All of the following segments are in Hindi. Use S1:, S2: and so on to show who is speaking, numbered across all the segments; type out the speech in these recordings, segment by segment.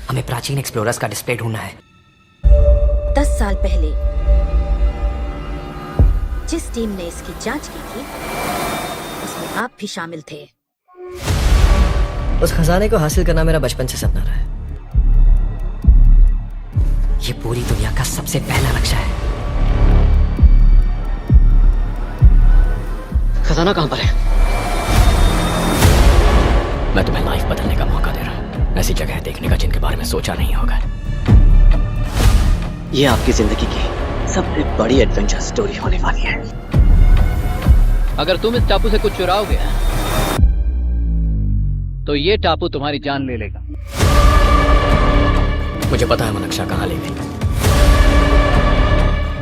S1: हमें प्राचीन एक्सप्लोरर्स का डिस्प्ले ढूंढना है।
S2: 10 साल पहले जिस टीम ने इसकी जांच की थी उसमें आप भी शामिल थे।
S1: उस खजाने को हासिल करना मेरा बचपन से सपना रहा है। ये पूरी दुनिया का सबसे पहला लक्ष्य है।
S3: खजाना कहां पर है?
S1: मैं तुम्हें लाइफ बदलने का मौका दे रहा हूं। ऐसी जगह देखने का जिनके बारे में सोचा नहीं होगा।
S3: ये आपकी जिंदगी की सबसे बड़ी एडवेंचर स्टोरी होने वाली है।
S4: अगर तुम इस टापू से कुछ चुराओगे तो ये टापू तुम्हारी जान ले लेगा।
S1: मुझे पता है वो नक्शा कहाँ ले गई।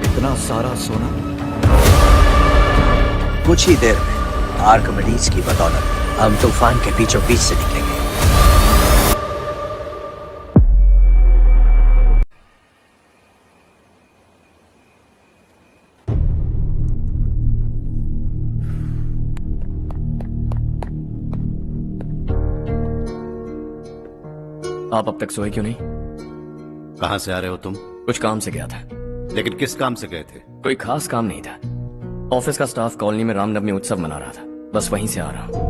S5: इतना सारा सोना
S6: कुछ ही देर में आर्किमिडीज की बदौलत हम तूफान के बीचों बीच से निकलेंगे।
S1: आप अब तक सोए क्यों नहीं?
S7: कहां से आ रहे हो तुम?
S1: कुछ काम से गया था।
S7: लेकिन किस काम से गए थे?
S1: कोई खास काम नहीं था। ऑफिस का स्टाफ कॉलोनी में रामनवमी उत्सव मना रहा था, बस वहीं से आ रहा हूं।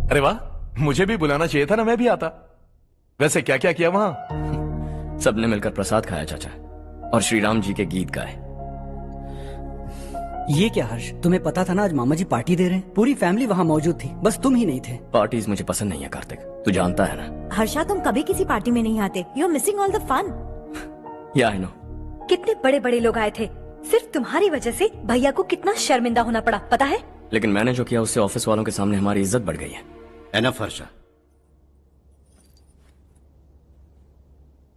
S5: अरे वाह, मुझे भी बुलाना चाहिए था ना, मैं भी आता। वैसे क्या क्या किया वहां?
S1: सबने मिलकर प्रसाद खाया चाचा, और श्री राम जी के गीत गाए।
S8: ये क्या हर्ष, तुम्हें पता था ना आज मामा जी पार्टी दे रहे हैं? पूरी फैमिली वहाँ मौजूद थी, बस तुम ही नहीं थे।
S1: पार्टीज मुझे पसंद नहीं है कार्तिक, तू जानता है ना।
S2: हर्षा, तुम कभी किसी पार्टी में नहीं आते। You are missing all the fun.
S1: या आई नो।
S2: कितने बड़े बड़े लोग आए थे, सिर्फ तुम्हारी वजह से भैया को कितना शर्मिंदा होना पड़ा, पता है?
S1: लेकिन मैंने जो किया उससे ऑफिस वालों के सामने हमारी इज्जत बढ़ गई है।
S7: Enough Harsha,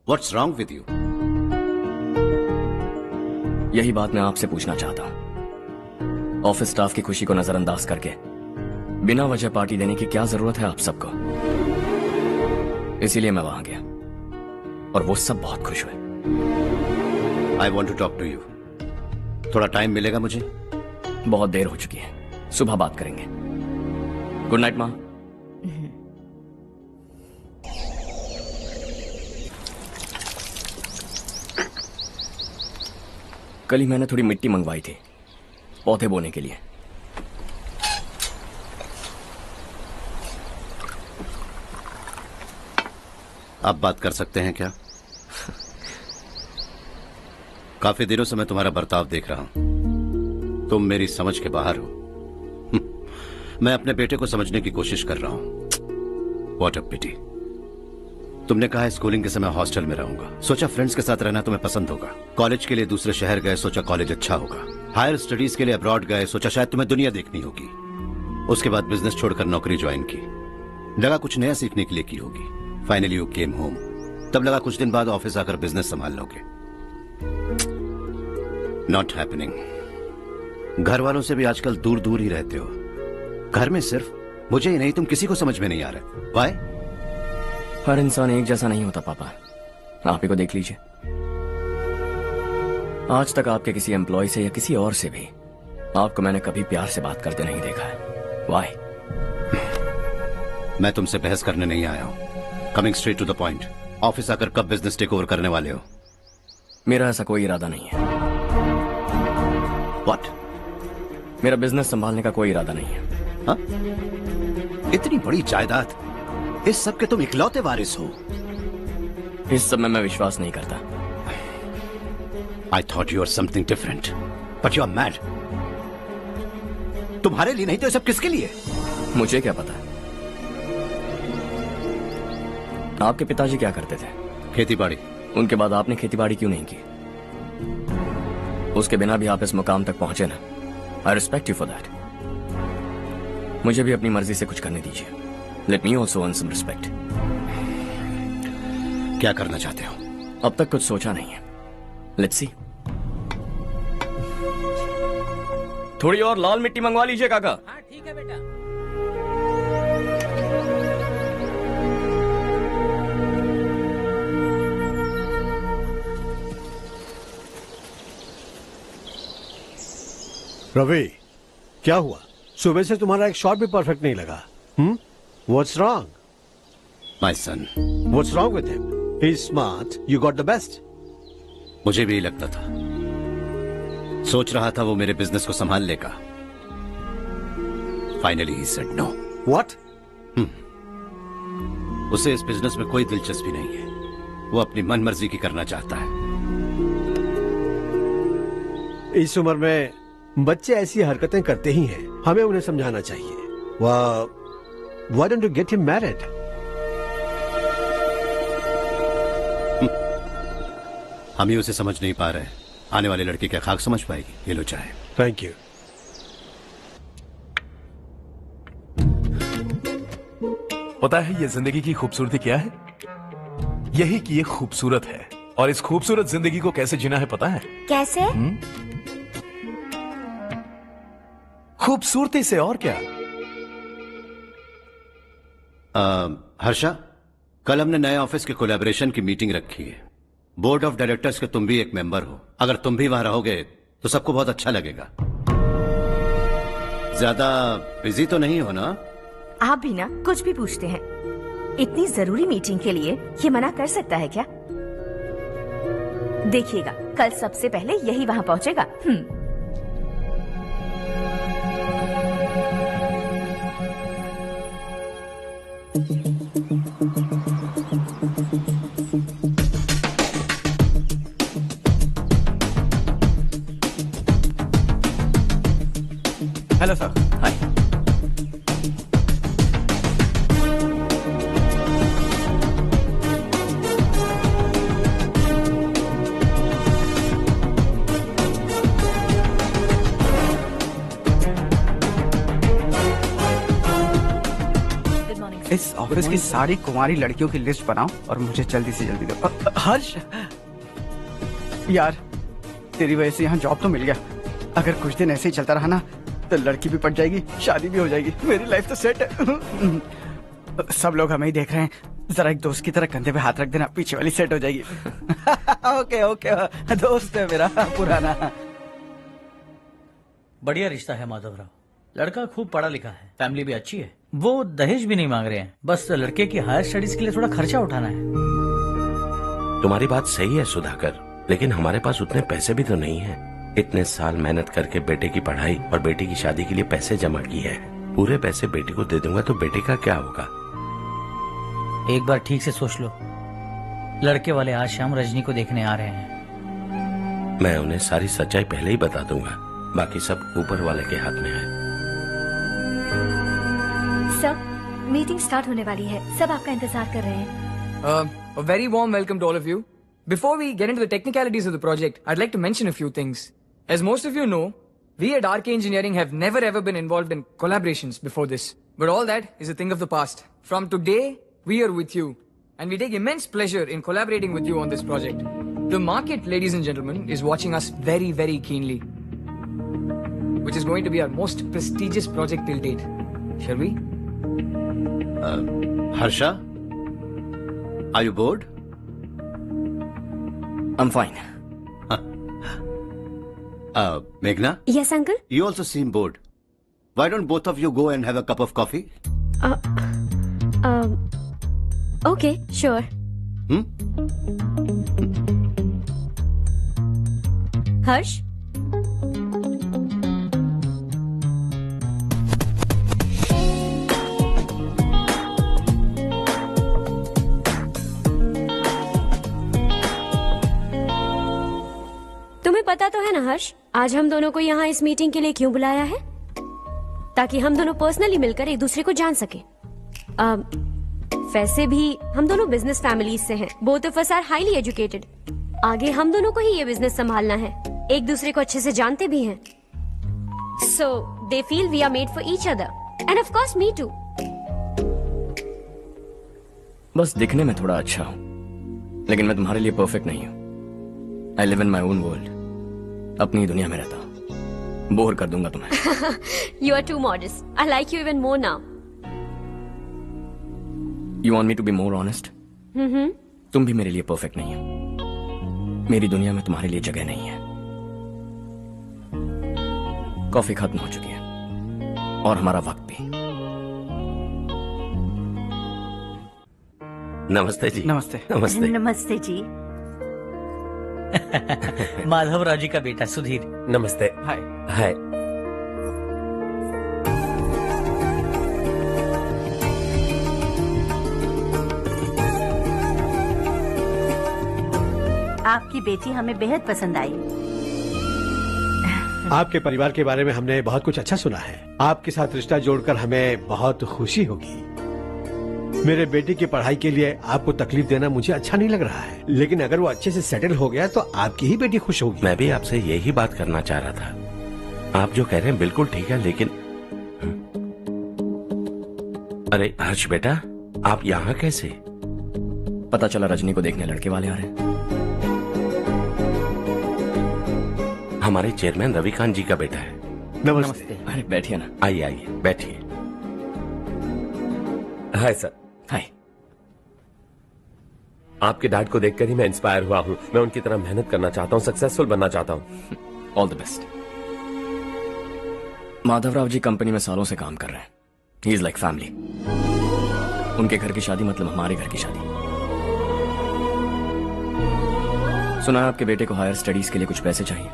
S7: what's wrong with you?
S1: यही बात मैं आपसे पूछना चाहता हूँ। ऑफिस स्टाफ की खुशी को नजरअंदाज करके बिना वजह पार्टी देने की क्या जरूरत है आप सबको? इसीलिए मैं वहां गया और वो सब बहुत खुश हुए।
S7: I want to talk to you. थोड़ा टाइम मिलेगा मुझे?
S1: बहुत देर हो चुकी है, सुबह बात करेंगे। गुड नाइट माँ। कल ही मैंने थोड़ी मिट्टी मंगवाई थी पौधे बोने के लिए।
S7: आप बात कर सकते हैं क्या? काफी दिनों से मैं तुम्हारा बर्ताव देख रहा हूं। तुम मेरी समझ के बाहर हो। मैं अपने बेटे को समझने की कोशिश कर रहा हूं। व्हाट अ पिटी। तुमने कहा स्कूलिंग के समय हॉस्टल में रहूंगा, सोचा फ्रेंड्स के साथ रहना तुम्हें पसंद होगा। कॉलेज के लिए दूसरे शहर गए, सोचा कॉलेज अच्छा होगा। हायर स्टडीज के लिए अब्रॉड गए, सोचा शायद तुम्हें दुनिया देखनी होगी। उसके बाद बिजनेस छोड़कर नौकरी ज्वाइन की, लगा कुछ नया सीखने के लिए की होगी। फाइनली यू केम होम, तब लगा कुछ दिन बाद ऑफिस आकर बिजनेस संभाल लोगे। Not happening. घर वालों से भी आजकल दूर दूर ही रहते हो। घर में सिर्फ मुझे ही नहीं, तुम किसी को समझ में नहीं आ रहे। व्हाई?
S1: हर इंसान एक जैसा नहीं होता पापा, आप ही को देख लीजिए। आज तक आपके किसी एम्प्लॉय से या किसी और से भी आपको मैंने कभी प्यार से बात करते नहीं देखा है। व्हाई?
S7: मैं तुमसे बहस करने नहीं आया हूं। Coming straight to the point, office आकर कब बिजनेस टेक ओवर करने वाले हो?
S1: मेरा ऐसा कोई इरादा नहीं है।
S7: व्हाट?
S1: मेरा बिजनेस संभालने का कोई इरादा नहीं है।
S7: हा? इतनी बड़ी जायदाद, इस सब के तुम इकलौते वारिस हो।
S1: इस सब में मैं विश्वास नहीं करता।
S7: I thought you were something different, but you are mad. तुम्हारे लिए नहीं तो ये सब किसके लिए?
S1: मुझे क्या पता। आपके पिताजी क्या करते थे?
S7: खेतीबाड़ी।
S1: उनके बाद आपने खेतीबाड़ी क्यों नहीं की? उसके बिना भी आप इस मुकाम तक पहुंचे ना। I respect you for that. मुझे भी अपनी मर्जी से कुछ करने दीजिए। Let me also earn some respect.
S7: क्या करना चाहते हो?
S1: अब तक कुछ सोचा नहीं है। Let's see. थोड़ी और लाल मिट्टी मंगवा लीजिए काका।
S4: हाँ ठीक है बेटा।
S9: रवि, क्या हुआ? सुबह से तुम्हारा एक शॉट भी परफेक्ट नहीं लगा। What's wrong?
S7: My son.
S9: What's wrong with him? He's smart. You got the best.
S7: मुझे भी यही लगता था। सोच रहा था वो मेरे बिजनेस को संभाल लेगा। Finally he said no.
S9: What?
S7: उसे इस बिजनेस में कोई दिलचस्पी नहीं है। वो अपनी मनमर्जी की करना चाहता है।
S9: इस उम्र में बच्चे ऐसी हरकतें करते ही हैं। हमें उन्हें समझाना चाहिए। Why don't you get him married?
S7: हम ही उसे समझ नहीं पा रहे। आने वाली लड़की क्या खाक समझ पाएगी? ये लो चाहे।
S9: Thank you.
S5: पता है ये जिंदगी की खूबसूरती क्या है? यही कि ये खूबसूरत है, और इस खूबसूरत जिंदगी को कैसे जीना है पता है?
S2: कैसे?
S5: खूबसूरती से, और क्या।
S7: हर्षा, कल हमने नए ऑफिस के कोलैबोरेशन की मीटिंग रखी है। बोर्ड ऑफ डायरेक्टर्स के तुम भी एक मेंबर हो। अगर तुम भी वहां रहोगे तो सबको बहुत अच्छा लगेगा। ज्यादा बिजी तो नहीं हो ना?
S10: आप भी ना कुछ भी पूछते हैं। इतनी जरूरी मीटिंग के लिए ये मना कर सकता है क्या? देखिएगा, कल सबसे पहले यही वहां पहुंचेगा।
S8: Hello sir.
S1: हाय।
S8: इस ऑफिस की सारी कुंवारी लड़कियों की लिस्ट बनाओ और मुझे जल्दी से जल्दी दो। हर्ष यार, तेरी वजह से यहाँ जॉब तो मिल गया। अगर कुछ दिन ऐसे ही चलता रहा ना तो लड़की भी पट जाएगी, शादी भी हो जाएगी, मेरी लाइफ तो सेट है। सब लोग हमें ही देख रहे हैं, जरा एक दोस्त की तरह कंधे पे हाथ रख देना, पीछे वाली सेट हो जाएगी। ओके ओके, दोस्त है मेरा पुराना।
S11: बढ़िया रिश्ता है माधवराव। लड़का खूब पढ़ा लिखा है, फैमिली भी अच्छी है। वो दहेज भी नहीं मांग रहे हैं, बस लड़के की हायर स्टडीज के लिए थोड़ा खर्चा उठाना है।
S12: तुम्हारी बात सही है सुधाकर, लेकिन हमारे पास उतने पैसे भी तो नहीं है। इतने साल मेहनत करके बेटे की पढ़ाई और बेटे की शादी के लिए पैसे जमा किए हैं। पूरे पैसे बेटे को दे दूंगा तो बेटे का क्या होगा?
S11: एक बार ठीक से सोच लो। लड़के वाले आज शाम रजनी को देखने आ रहे हैं।
S12: मैं उन्हें सारी सच्चाई पहले ही बता दूंगा, बाकी सब ऊपर वाले के हाथ में है।
S2: सर, मीटिंग स्टार्ट होने वाली है, सब आपका इंतजार कर रहे हैं।
S13: A very warm welcome to all of you. Before we get into the technicalities of the project, I'd like to mention a few things. As most of you know, we at RK Engineering have never ever been involved in collaborations before this. But all that is a thing of the past. From today, we are with you. And we take immense pleasure in collaborating with you on this project. The market, ladies and gentlemen, is watching us very, very keenly. Which is going to be our most prestigious project till date. Shall we?
S7: Harsha, are you bored?
S1: I'm fine.
S7: Meghna?
S10: Yes, uncle?
S7: You also seem bored. Why don't both of you go and have a cup of coffee?
S10: Okay, sure. Harsh? तुम्हें पता तो है ना हर्ष, आज हम दोनों को यहाँ इस मीटिंग के लिए क्यों बुलाया है? ताकि हम दोनों पर्सनली मिलकर एक दूसरे को जान सके। वैसे भी हम दोनों बिजनेस फैमिलीज से हैं। Both of us are highly educated. आगे हम दोनों को ही ये बिजनेस संभालना है। एक दूसरे को अच्छे से जानते भी हैं। So they feel we are made for each other and of course me too.
S1: बस दिखने में थोड़ा अच्छा हूँ, लेकिन मैं तुम्हारे लिए परफेक्ट नहीं हूँ। I live in my own world, अपनी दुनिया में रहता हूँ। बोर कर दूंगा तुम्हें।
S10: You are too modest. I like you even more now.
S1: You want me to be more honest? तुम भी मेरे लिए परफेक्ट नहीं हो। मेरी दुनिया में तुम्हारे लिए जगह नहीं है। कॉफी खत्म हो चुकी है और हमारा वक्त भी।
S12: नमस्ते जी।
S8: नमस्ते।
S12: नमस्ते।
S14: नमस्ते जी।
S11: माधवराव जी का बेटा सुधीर।
S15: नमस्ते।
S8: हाय।
S15: हाय।
S14: आपकी बेटी हमें बेहद पसंद आई।
S9: आपके परिवार के बारे में हमने बहुत कुछ अच्छा सुना है। आपके साथ रिश्ता जोड़कर हमें बहुत खुशी होगी। मेरे बेटे की पढ़ाई के लिए आपको तकलीफ देना मुझे अच्छा नहीं लग रहा है, लेकिन अगर वो अच्छे से सेटल हो गया तो आपकी ही बेटी खुश होगी।
S12: मैं भी आपसे यही बात करना चाह रहा था। आप जो कह रहे हैं बिल्कुल ठीक है, लेकिन अरे हर्ष बेटा, आप यहाँ कैसे?
S1: पता चला रजनी को देखने लड़के वाले आ रहे हैं।
S12: हमारे चेयरमैन रविकांत जी का बेटा है।
S9: नमस्ते।
S1: अरे बैठिए ना।
S12: आइए आइए बैठिए।
S15: Hi sir.
S1: हाय।
S15: आपके डैड को देखकर ही मैं इंस्पायर हुआ हूँ। मैं उनकी तरह मेहनत करना चाहता हूँ, सक्सेसफुल बनना चाहता हूँ।
S1: All the best. Madhavrao ji company में सालों से काम कर रहे हैं। He is like family. उनके घर की शादी मतलब हमारे घर की शादी। सुना है आपके बेटे को हायर स्टडीज के लिए कुछ पैसे चाहिए।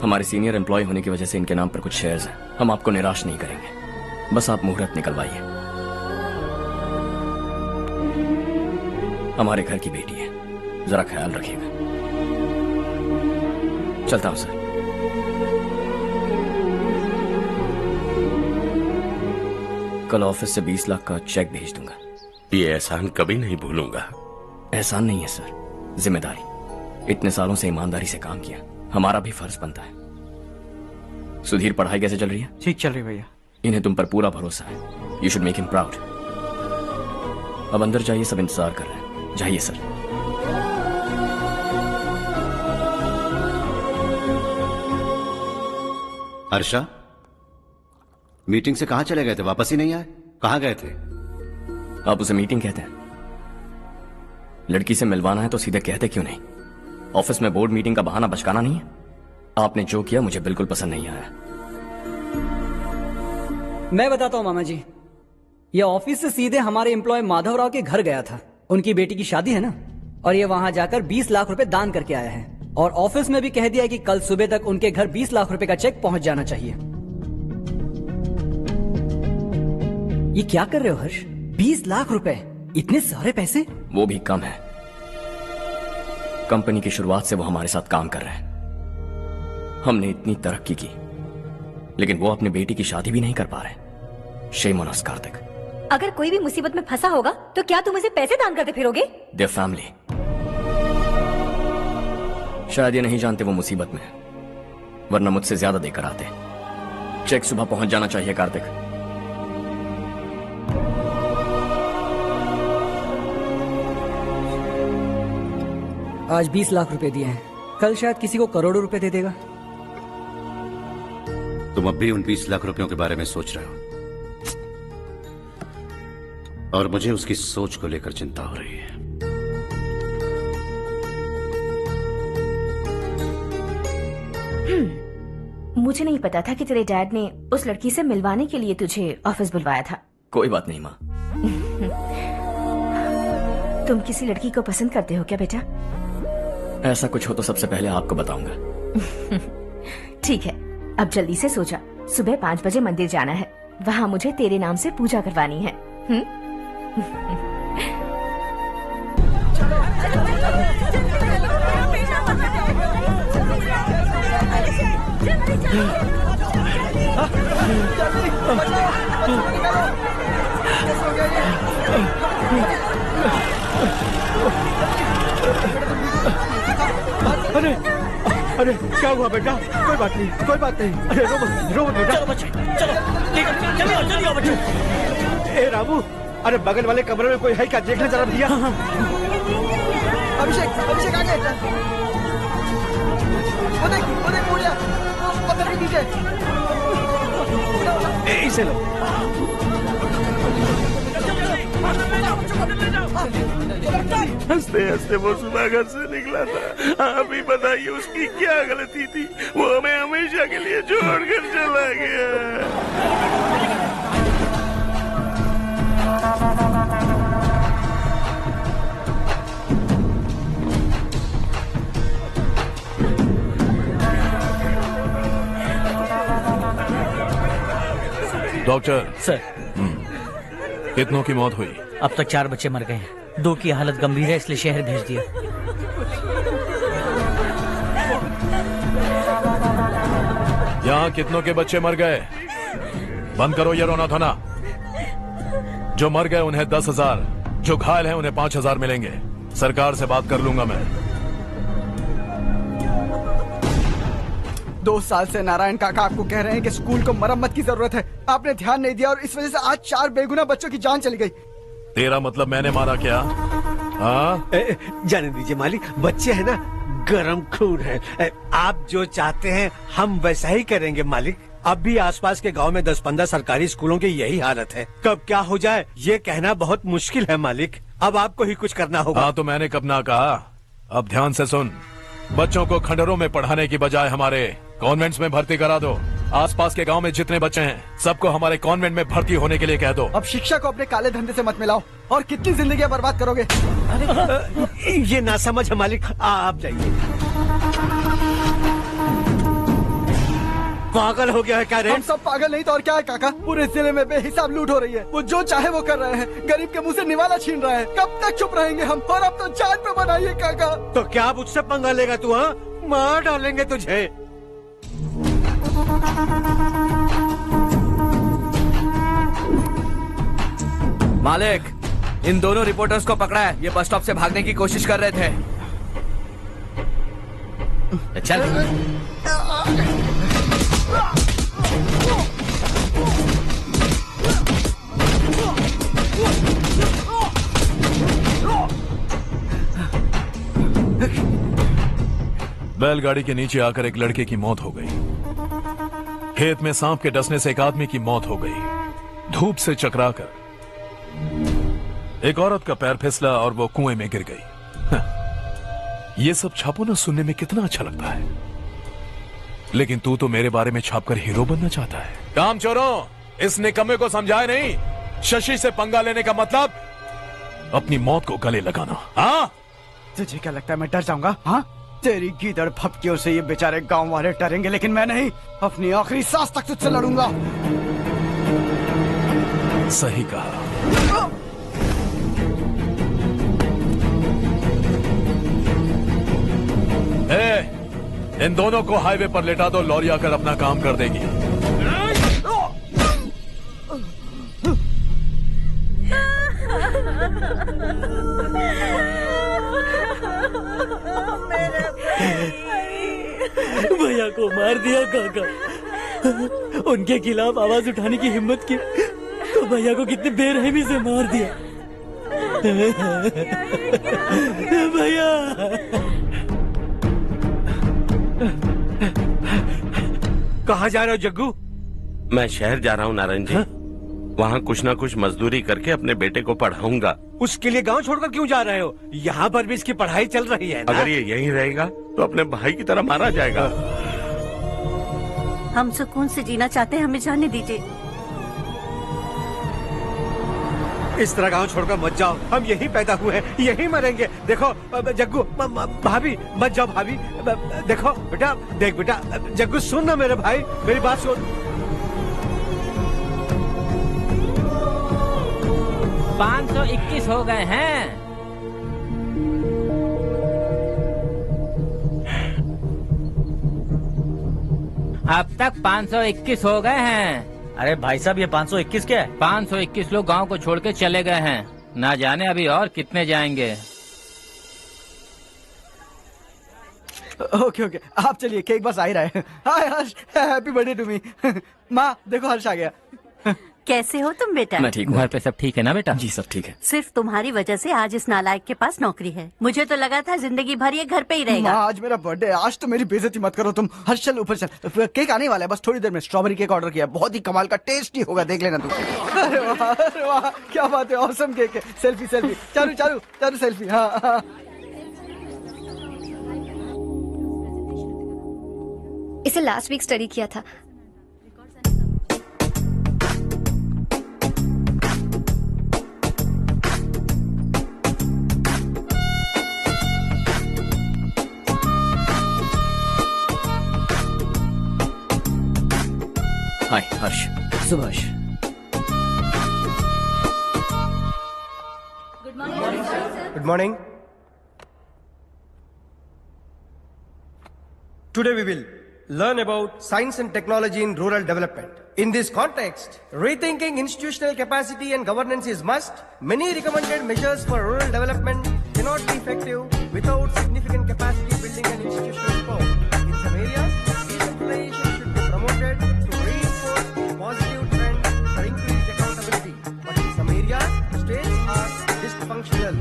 S1: हमारे सीनियर एम्प्लॉय होने की वजह से इनके नाम पर कुछ शेयर्स हैं। हम आपको निराश नहीं करेंगे, बस आप मुहूर्त निकलवाइए। हमारे घर की बेटी है, जरा ख्याल रखिएगा। चलता हूं सर। कल ऑफिस से 20 लाख का चेक भेज दूंगा।
S12: ये एहसान कभी नहीं भूलूंगा।
S1: एहसान नहीं है सर, जिम्मेदारी। इतने सालों से ईमानदारी से काम किया, हमारा भी फर्ज बनता है। सुधीर, पढ़ाई कैसे चल रही है?
S8: ठीक चल रही भैया।
S1: इन्हें तुम पर पूरा भरोसा है। You should make him proud. अब अंदर जाइए, सब इंतजार कर रहे हैं। जाइए सर।
S7: हर्षा, मीटिंग से कहाँ चले गए थे? वापस ही नहीं आए? कहाँ गए थे?
S1: आप उसे मीटिंग कहते हैं? लड़की से मिलवाना है तो सीधे कहते क्यों नहीं? ऑफिस में बोर्ड मीटिंग का बहाना बचकाना नहीं है। आपने जो किया मुझे बिल्कुल पसंद नहीं आया।
S16: मैं बताता हूँ मामा जी, ये ऑफिस से सीधे हमारे एम्प्लॉय माधवराव के घर गया था। उनकी बेटी की शादी है ना, और ये वहां जाकर 20 लाख रुपए दान करके आया है। और ऑफिस में भी कह दिया कि कल सुबह तक उनके घर 20 लाख रुपए का चेक पहुंच जाना चाहिए। ये क्या कर रहे हो हर्ष? 20 लाख रुपए, इतने सारे पैसे?
S1: वो भी कम है। कंपनी की शुरुआत से वो हमारे साथ काम कर रहे हैं। हमने इतनी तरक्की की, लेकिन वो अपनी बेटी की शादी भी नहीं कर पा रहे। Shame on us Kartik.
S2: अगर कोई भी मुसीबत में फंसा होगा तो क्या तुम उसे पैसे दान करते फिरोगे?
S1: Their family. शायद ये नहीं जानते वो मुसीबत में है, वरना मुझसे ज्यादा देकर आते। चेक सुबह पहुंच जाना चाहिए कार्तिक।
S16: आज 20 लाख रुपए दिए हैं, कल शायद किसी को करोड़ों रुपए दे देगा।
S7: तुम अब भी उन 20 लाख रुपयों के बारे में सोच रहे हो, और मुझे उसकी सोच को लेकर चिंता हो रही है।
S14: मुझे नहीं पता था कि तेरे डैड ने उस लड़की से मिलवाने के लिए तुझे ऑफिस बुलवाया था।
S1: कोई बात नहीं माँ।
S14: तुम किसी लड़की को पसंद करते हो क्या बेटा?
S1: ऐसा कुछ हो तो सबसे पहले आपको बताऊंगा।
S14: ठीक है, अब जल्दी से सो जा। सुबह 5 बजे मंदिर जाना है, वहाँ मुझे तेरे नाम से पूजा करवानी है।
S9: अरे अरे क्या हुआ बेटा? कोई बात नहीं, कोई बात नहीं। अरे रो मत बेटा।
S11: चलो बच्चे, चलो जल्दी आओ बच्चे।
S9: ए रामू, अरे बगल वाले कमरे में कोई है क्या? देखना जरा भैया।
S17: अभिषेक, अभिषेक आ गए। वो देख मुड़िया, वो पत्थर के नीचे।
S9: इसे लो।
S12: हंसते हंसते वो सुबह घर से निकला था। आप ही बताइए उसकी क्या गलती थी? वो हमें हमेशा के लिए छोड़कर चला गया।
S5: डॉक्टर
S11: सर,
S5: कितनों की मौत हुई?
S11: अब तक 4 बच्चे मर गए हैं। 2 की हालत गंभीर है, इसलिए शहर भेज दिया।
S5: यहाँ कितनों के बच्चे मर गए? बंद करो ये रोना धोना। जो मर गए उन्हें 10,000, जो घायल हैं उन्हें 5,000 मिलेंगे। सरकार से बात कर लूंगा मैं।
S8: 2 साल से नारायण काका आपको कह रहे हैं कि स्कूल को मरम्मत की जरूरत है। आपने ध्यान नहीं दिया और इस वजह से आज 4 बेगुनाह बच्चों की जान चली गई।
S5: तेरा मतलब मैंने मारा क्या? हाँ?
S9: जाने दीजिए मालिक, बच्चे हैं ना, गरम खून है। आप जो चाहते हैं हम वैसा ही करेंगे मालिक। अब भी आसपास के गांव में 10-15 सरकारी स्कूलों की यही हालत है। कब क्या हो जाए ये कहना बहुत मुश्किल है मालिक। अब आपको ही कुछ करना होगा।
S5: हाँ तो मैंने कब ना कहा। अब ध्यान से सुन, बच्चों को खंडरों में पढ़ाने की बजाय हमारे कॉन्वेंट्स में भर्ती करा दो। आसपास के गांव में जितने बच्चे हैं सबको हमारे कॉन्वेंट में भर्ती होने के लिए कह दो।
S8: अब शिक्षा को अपने काले धंधे से मत मिलाओ। और कितनी जिंदगियां बर्बाद करोगे?
S9: ये ना समझ है मालिक, आप जाइए। पागल हो गया है क्या रे?
S8: हम सब पागल नहीं तो और क्या है काका। पूरे जिले में बेहिसाब लूट हो रही है। वो जो चाहे वो कर रहे हैं। गरीब के मुंह से निवाला छीन रहा है। कब तक चुप रहेंगे हम? और अब तो जान पे बनाइए काका।
S9: तो क्या मुझसे पंगा लेगा तू? हाँ, मार डालेंगे तुझे।
S6: मालिक, इन दोनों रिपोर्टर्स को पकड़ा है। ये बस स्टॉप से भागने की कोशिश कर रहे थे।
S4: चल।
S5: बैलगाड़ी के नीचे आकर एक लड़के की मौत हो गई। खेत में सांप के डसने से एक आदमी की मौत हो गई। धूप से चकराकर एक औरत का पैर फिसला और वो कुएं में गिर गई। ये सब छापो ना, सुनने में कितना अच्छा लगता है। लेकिन तू तो मेरे बारे में छापकर हीरो बनना चाहता है। काम चोरों, इस निकम्मे को समझाए नहीं। शशि से पंगा लेने का मतलब अपनी मौत को गले लगाना। हाँ,
S8: तुझे क्या लगता है मैं डर जाऊंगा? हाँ, तेरी गीदड़ फपकियों से ये बेचारे गांव वाले डरेंगे, लेकिन मैं नहीं। अपनी आखिरी सांस तक तुझसे लड़ूंगा।
S5: सही कहा। इन दोनों को हाईवे पर लेटा दो। लॉरी आकर अपना काम कर देगी।
S11: भैया को मार दिया काका। उनके खिलाफ आवाज उठाने की हिम्मत की तो भैया को कितनी बेरहमी से मार दिया। भैया
S9: कहाँ जा रहे हो जग्गू?
S12: मैं शहर जा रहा हूँ नारायण जी। वहाँ कुछ ना कुछ मजदूरी करके अपने बेटे को पढ़ाऊंगा।
S9: उसके लिए गांव छोड़कर क्यों जा रहे हो? यहाँ पर भी इसकी पढ़ाई चल रही है ना?
S12: अगर ये यहीं रहेगा तो अपने भाई की तरह मारा जाएगा।
S2: हम सुकून से जीना चाहते हैं, हमें जाने दीजिए।
S9: इस तरह गांव छोड़कर मत जाओ। हम यहीं पैदा हुए हैं, यहीं मरेंगे। देखो जग्गू, भाभी मत जाओ। भाभी देखो बेटा, देख बेटा, जग्गू सुन ना मेरे भाई, मेरी बात सुन।
S18: 521 हो गए हैं। अब तक 521 हो गए हैं।
S11: अरे भाई साहब, ये 521 क्या है?
S18: 521 लोग गांव को छोड़ के चले गए हैं। ना जाने अभी और कितने जाएंगे।
S8: ओके ओके, आप चलिए, केक बस आ ही रहा है। हाय हर्ष, हैप्पी बर्थडे टू मी। माँ देखो, हर्ष आ गया।
S2: कैसे हो तुम बेटा?
S1: मैं ठीक हूँ।
S18: घर पे सब ठीक है ना बेटा?
S1: जी सब ठीक है।
S2: सिर्फ तुम्हारी वजह से आज इस नालायक के पास नौकरी है। मुझे तो लगा था जिंदगी भर ये घर पे ही रहेगा।
S8: माँ, आज मेरा बर्थडे है। आज तो मेरी बेइज्जती मत करो तुम। हर्ष चल ऊपर चल, केक आने वाला है बस थोड़ी देर में। स्ट्रॉबेरी केक ऑर्डर किया, बहुत ही कमाल का टेस्टी होगा, देख लेना तुम। अरे वाह, क्या बात है, ऑसम केक है। Selfie selfie, Charu Charu Charu selfie. हाँ हाँ।
S10: इसे लास्ट वीक स्टडी किया था।
S1: Hi Harsh.
S16: Subhash,
S19: Good morning. Today we will learn about science and technology in rural development. In this context, rethinking institutional capacity and governance is must. Many recommended measures for rural development cannot be effective without significant capacity building and institutional support. In some areas, decentralization should be promoted to reinforce positive trend for increased accountability. But in some areas, states are dysfunctional.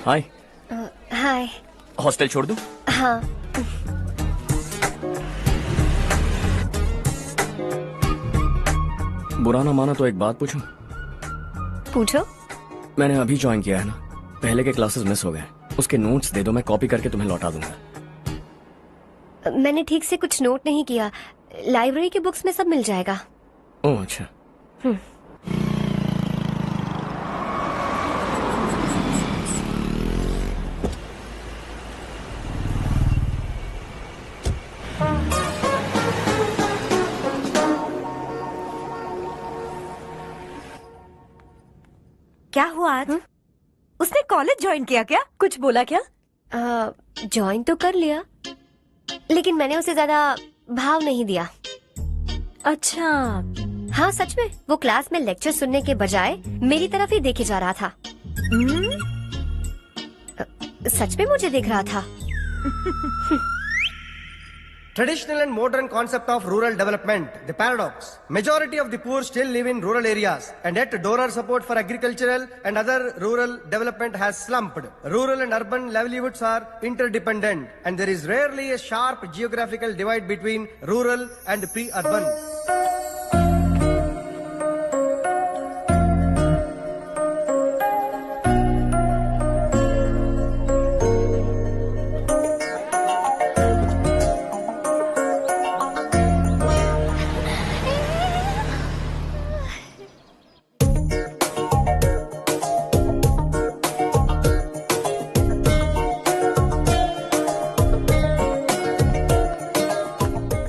S1: Hi.
S2: Hi.
S1: Hostel छोड़ दूं?
S2: हाँ।
S1: बुरा ना माना तो एक बात पूछूं?
S2: पूछो।
S1: मैंने अभी ज्वाइन किया है ना, पहले के क्लासेस मिस हो गए, उसके नोट्स दे दो, मैं कॉपी करके तुम्हें लौटा दूंगा।
S10: मैंने ठीक से कुछ नोट नहीं किया, लाइब्रेरी की बुक्स में सब मिल जाएगा।
S1: ओह अच्छा।
S2: क्या हुआ आज? उसने कॉलेज ज्वाइन किया क्या? कुछ बोला क्या?
S10: ज्वाइन तो कर लिया, लेकिन मैंने उसे ज्यादा भाव नहीं दिया।
S2: अच्छा।
S10: हाँ सच में, वो क्लास में लेक्चर सुनने के बजाय मेरी तरफ ही देखे जा रहा था। सच में मुझे देख रहा था।
S19: Traditional and modern concept of rural development, the paradox. Majority of the poor still live in rural areas, and yet donor support for agricultural and other rural development has slumped. Rural and urban livelihoods are interdependent, and there is rarely a sharp geographical divide between rural and pre-urban.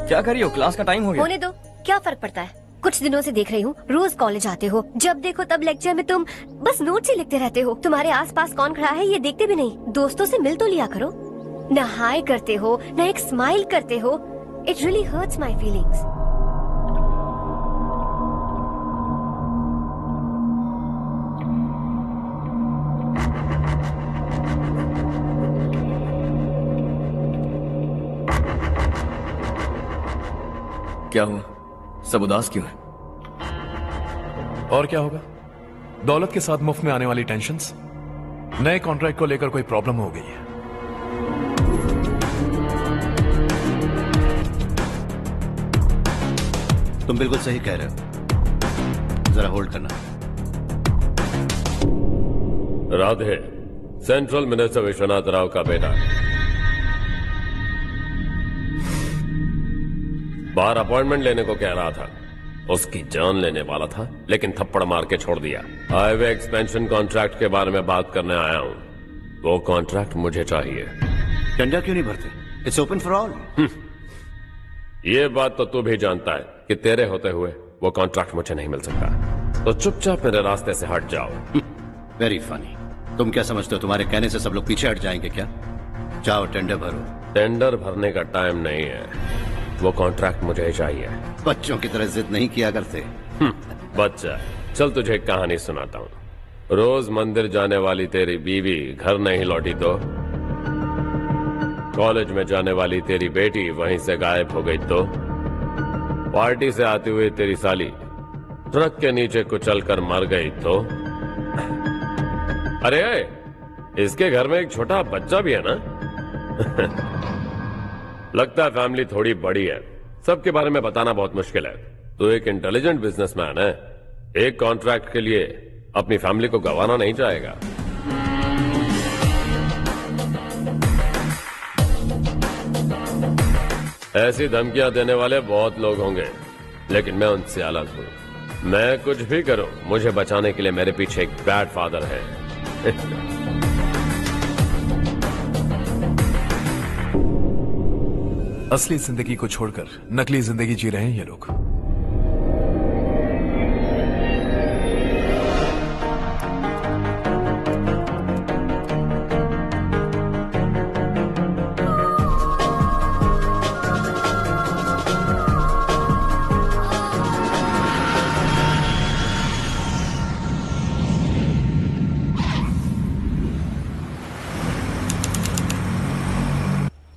S1: क्या कर रही हो? क्लास का टाइम हो गया।
S10: होने दो, क्या फर्क पड़ता है? कुछ दिनों से देख रही हूँ, रोज कॉलेज आते हो, जब देखो तब लेक्चर में तुम बस नोट्स ही लिखते रहते हो। तुम्हारे आसपास कौन खड़ा है ये देखते भी नहीं। दोस्तों से मिल तो लिया करो। न हाय करते हो, न एक स्माइल करते हो। It really hurts my feelings.
S1: क्या हुआ? सब उदास क्यों है?
S5: और क्या होगा? दौलत के साथ मुफ्त में आने वाली टेंशन्स। नए कॉन्ट्रैक्ट को लेकर कोई प्रॉब्लम हो गई है।
S7: तुम बिल्कुल सही कह रहे हो, जरा होल्ड करना।
S15: राधे, सेंट्रल मिनिस्टर विश्वनाथ राव का बेटा। बाहर अपॉइंटमेंट लेने को कह रहा था, उसकी जान लेने वाला था, लेकिन थप्पड़ मार के छोड़ दिया। हाईवे एक्सपेंशन कॉन्ट्रैक्ट के बारे में बात करने आया हूं। वो कॉन्ट्रैक्ट मुझे चाहिए।
S7: टेंडर क्यों नहीं भरते? It's open for all.
S15: ये बात तो तू भी जानता है कि तेरे होते हुए वो कॉन्ट्रैक्ट मुझे नहीं मिल सकता, तो चुपचाप मेरे रास्ते से हट जाओ।
S7: Very funny. तुम क्या समझते हो तुम्हारे कहने से सब लोग पीछे हट जाएंगे क्या? जाओ टेंडर भरो।
S15: टेंडर भरने का टाइम नहीं है, वो कॉन्ट्रैक्ट मुझे चाहिए।
S7: बच्चों की तरह जिद नहीं किया करते।
S15: बच्चा, चल तुझे एक कहानी सुनाता हूँ। रोज मंदिर जाने वाली तेरी बीवी घर नहीं लौटी तो, कॉलेज में जाने वाली तेरी बेटी वहीं से गायब हो गई तो, पार्टी से आती हुई तेरी साली ट्रक के नीचे कुचलकर मर गई तो। अरे इसके घर में एक छोटा बच्चा भी है ना। लगता है फैमिली थोड़ी बड़ी है, सबके बारे में बताना बहुत मुश्किल है। तो एक इंटेलिजेंट बिजनेसमैन है, एक कॉन्ट्रैक्ट के लिए अपनी फैमिली को गंवाना नहीं चाहेगा। ऐसी धमकियां देने वाले बहुत लोग होंगे, लेकिन मैं उनसे अलग हूं। मैं कुछ भी करूं, मुझे बचाने के लिए मेरे पीछे एक बैड फादर है।
S5: असली जिंदगी को छोड़कर नकली जिंदगी जी रहे हैं ये लोग।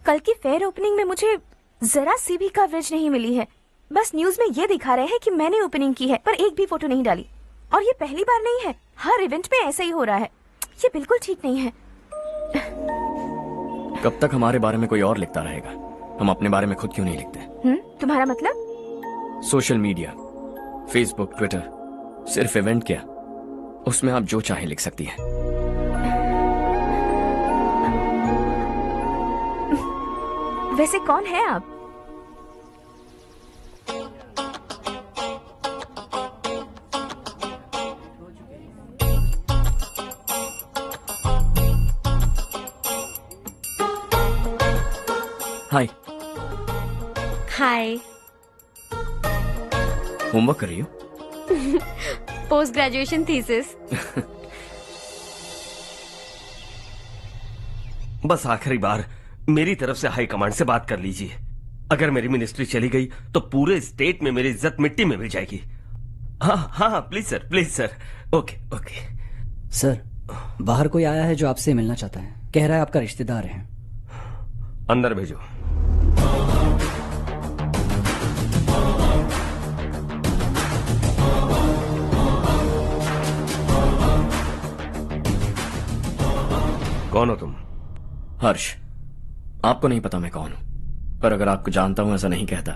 S14: कल की फेयर ओपनिंग में मुझे जरा सी भी कवरेज नहीं मिली है। बस न्यूज में ये दिखा रहे हैं कि मैंने ओपनिंग की है, पर एक भी फोटो नहीं डाली। और ये पहली बार नहीं है, हर इवेंट में ऐसा ही हो रहा है। ये बिल्कुल ठीक नहीं है।
S1: कब तक हमारे बारे में कोई और लिखता रहेगा? हम अपने बारे में खुद क्यों नहीं लिखते?
S14: तुम्हारा मतलब?
S1: सोशल मीडिया, फेसबुक, ट्विटर, सिर्फ इवेंट क्या, उसमें आप जो चाहे लिख सकती हैं।
S14: वैसे कौन है आप?
S1: हाय।
S10: हाय।
S1: होमवर्क कर रही हो?
S10: Post graduation thesis.
S20: बस आखिरी बार मेरी तरफ से हाई कमांड से बात कर लीजिए। अगर मेरी मिनिस्ट्री चली गई तो पूरे स्टेट में मेरी इज्जत मिट्टी में मिल जाएगी। हाँ हाँ please sir, please sir. Okay okay
S16: sir, बाहर कोई आया है जो आपसे मिलना चाहता है। कह रहा है आपका रिश्तेदार है।
S20: अंदर भेजो। कौन हो तुम?
S1: हर्ष। आपको नहीं पता मैं कौन हूं, पर अगर आपको जानता हूं ऐसा नहीं कहता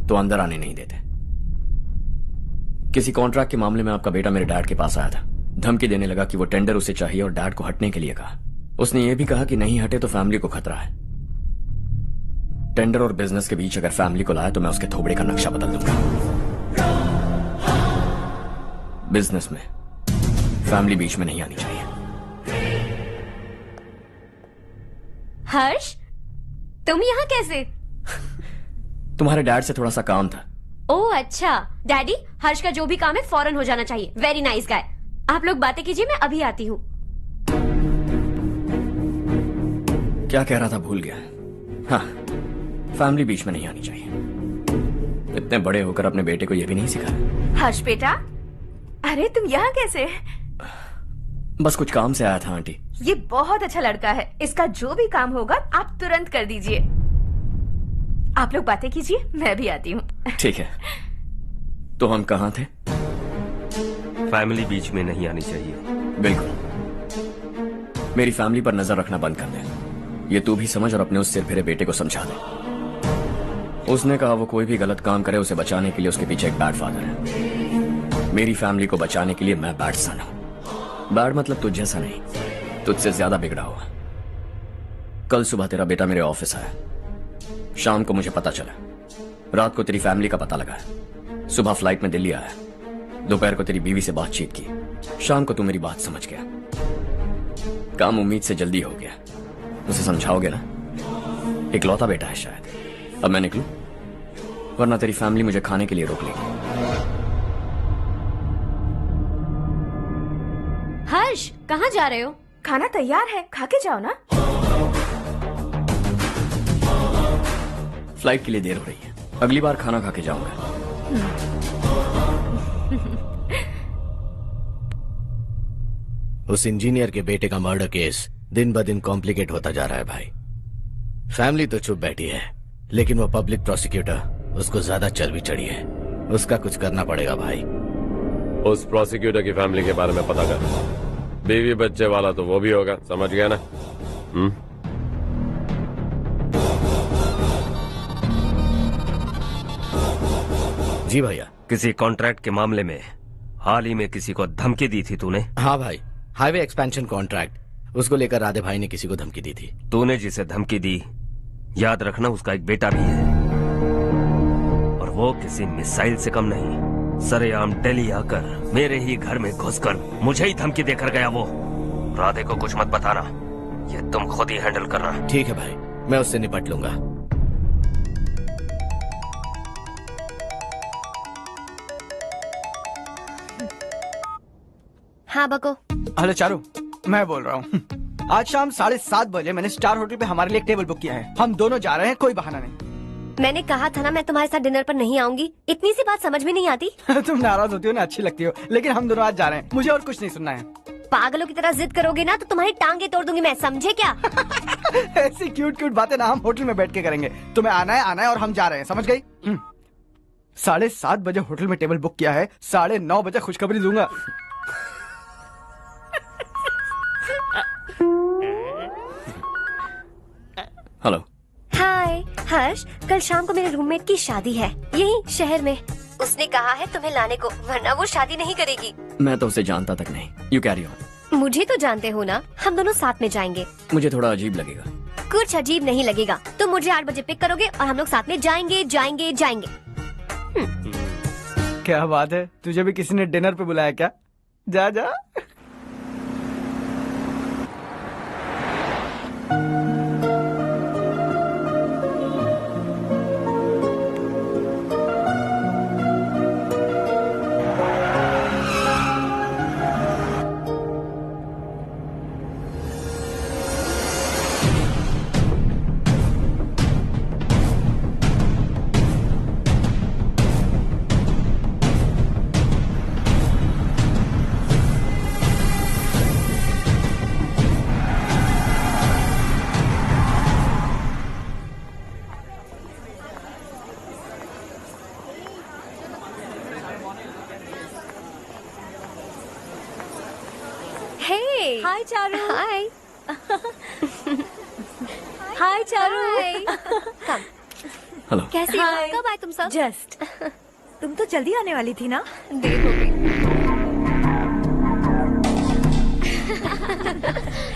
S1: तो अंदर आने नहीं देते। किसी कॉन्ट्रैक्ट के मामले में आपका बेटा मेरे डैड के पास आया था। धमकी देने लगा कि वो टेंडर उसे चाहिए और डैड को हटने के लिए कहा। उसने ये भी कहा कि नहीं हटे तो फैमिली को खतरा है। टेंडर और बिजनेस के बीच अगर फैमिली को लाया तो मैं उसके थोबड़े का नक्शा बदल दूंगा। बिजनेस में फैमिली बीच में नहीं आनी चाहिए।
S10: हर्ष, तुम यहाँ कैसे?
S1: तुम्हारे डैड से थोड़ा सा काम था।
S10: ओह अच्छा। डैडी, हर्ष का जो भी काम है फौरन हो जाना चाहिए। Very nice guy. आप लोग बातें कीजिए, मैं अभी आती हूँ।
S1: क्या कह रहा था भूल गया। हाँ, फैमिली बीच में नहीं आनी चाहिए। इतने बड़े होकर अपने बेटे को यह भी नहीं सिखाया।
S14: हर्ष बेटा, अरे तुम यहाँ कैसे?
S1: बस कुछ काम से आया था आंटी।
S14: ये बहुत अच्छा लड़का है। इसका जो भी काम होगा आप तुरंत कर दीजिए। आप लोग बातें कीजिए, मैं भी आती हूँ।
S1: ठीक है। तो हम कहाँ थे?
S20: फैमिली बीच में नहीं आनी चाहिए।
S1: बिल्कुल। मेरी फैमिली पर नजर रखना बंद कर दे। ये तू भी समझ और अपने उस सिर फिरे बेटे को समझा दे। उसने कहा वो कोई भी गलत काम करे उसे बचाने के लिए उसके पीछे एक बैड फादर है। मेरी फैमिली को बचाने के लिए मैं बैड सन हूं। बैड मतलब तुझ जैसा नहीं, तुझसे ज्यादा बिगड़ा हुआ। कल सुबह तेरा बेटा मेरे ऑफिस आया। शाम को मुझे पता चला। रात को तेरी फैमिली का पता लगा। सुबह फ्लाइट में दिल्ली आया। दोपहर को तेरी बीवी से बातचीत की। शाम को तू मेरी बात समझ गया। काम उम्मीद से जल्दी हो गया। उसे समझाओगे ना? इकलौता बेटा है शायद। अब मैं निकलूं, वरना तेरी फैमिली मुझे खाने के लिए रोक लेगी।
S10: हर्ष, कहाँ जा रहे हो?
S14: खाना तैयार है, खा के जाओ ना।
S1: फ्लाइट के लिए देर हो रही है। अगली बार खाना खा के जाऊंगा।
S21: उस इंजीनियर के बेटे का मर्डर केस दिन ब दिन कॉम्प्लिकेट होता जा रहा है भाई। फैमिली तो चुप बैठी है, लेकिन वो पब्लिक प्रोसिक्यूटर उसको ज्यादा चल भी चढ़ी है। उसका कुछ करना पड़ेगा भाई।
S15: उस प्रोसिक्यूटर की फैमिली के बारे में पता कर। बीवी बच्चे वाला तो वो भी होगा, समझ गया ना?
S21: जी भैया।
S20: किसी कॉन्ट्रैक्ट के मामले में हाल ही में किसी को धमकी दी थी तूने?
S21: हाँ भाई, हाईवे एक्सपेंशन कॉन्ट्रैक्ट, उसको लेकर राधे भाई ने किसी को धमकी दी थी।
S20: तूने जिसे धमकी दी, याद रखना उसका एक बेटा भी है, और वो किसी मिसाइल से कम नहीं। सरेआम दिल्ली आकर मेरे ही घर में घुसकर मुझे ही धमकी देकर गया वो। राधे को कुछ मत बताना, ये तुम खुद ही हैंडल करना।
S21: ठीक है भाई, मैं उससे निपट लूंगा।
S10: हाँ बको।
S8: हेलो चारू, मैं बोल रहा हूँ। आज शाम 7:30 बजे मैंने स्टार होटल पे हमारे लिए एक टेबल बुक किया है। हम दोनों जा रहे हैं, कोई बहाना नहीं।
S10: मैंने कहा था ना मैं तुम्हारे साथ डिनर पर नहीं आऊंगी। इतनी सी बात समझ में नहीं आती।
S8: तुम नाराज होती हो ना, अच्छी लगती हो, लेकिन हम दोनों आज जा रहे हैं। मुझे और कुछ नहीं सुनना है।
S10: पागलों की तरह जिद करोगे ना तो तुम्हारी टांगे तोड़ दूंगी मैं, समझे क्या?
S8: ऐसी क्यूट क्यूट बातें ना हम होटल में बैठ के करेंगे। तुम्हें आना है और हम जा रहे हैं, समझ गई? 7:30 बजे होटल में टेबल बुक किया है, 9:30 बजे खुशखबरी दूंगा।
S1: हेलो।
S10: हाय हर्ष, कल शाम को मेरे रूममेट की शादी है यही शहर में। उसने कहा है तुम्हें लाने को, वरना वो शादी नहीं करेगी।
S1: मैं तो उसे जानता तक नहीं। You carry on.
S10: मुझे तो जानते हो ना, हम दोनों साथ में जाएंगे।
S1: मुझे थोड़ा अजीब लगेगा।
S10: कुछ अजीब नहीं लगेगा। तुम मुझे 8 बजे पिक करोगे और हम लोग साथ में जाएंगे जाएंगे जाएंगे।
S8: क्या बात है, तुझे भी किसी ने डिनर पे बुलाया क्या? जा जा।
S2: हाय चारू।
S10: हाय।
S2: हाय चारू।
S1: हेलो।
S10: कैसी हो? कब आए तुम सब?
S2: जस्ट। तुम तो जल्दी आने वाली थी ना?
S10: देर हो गई।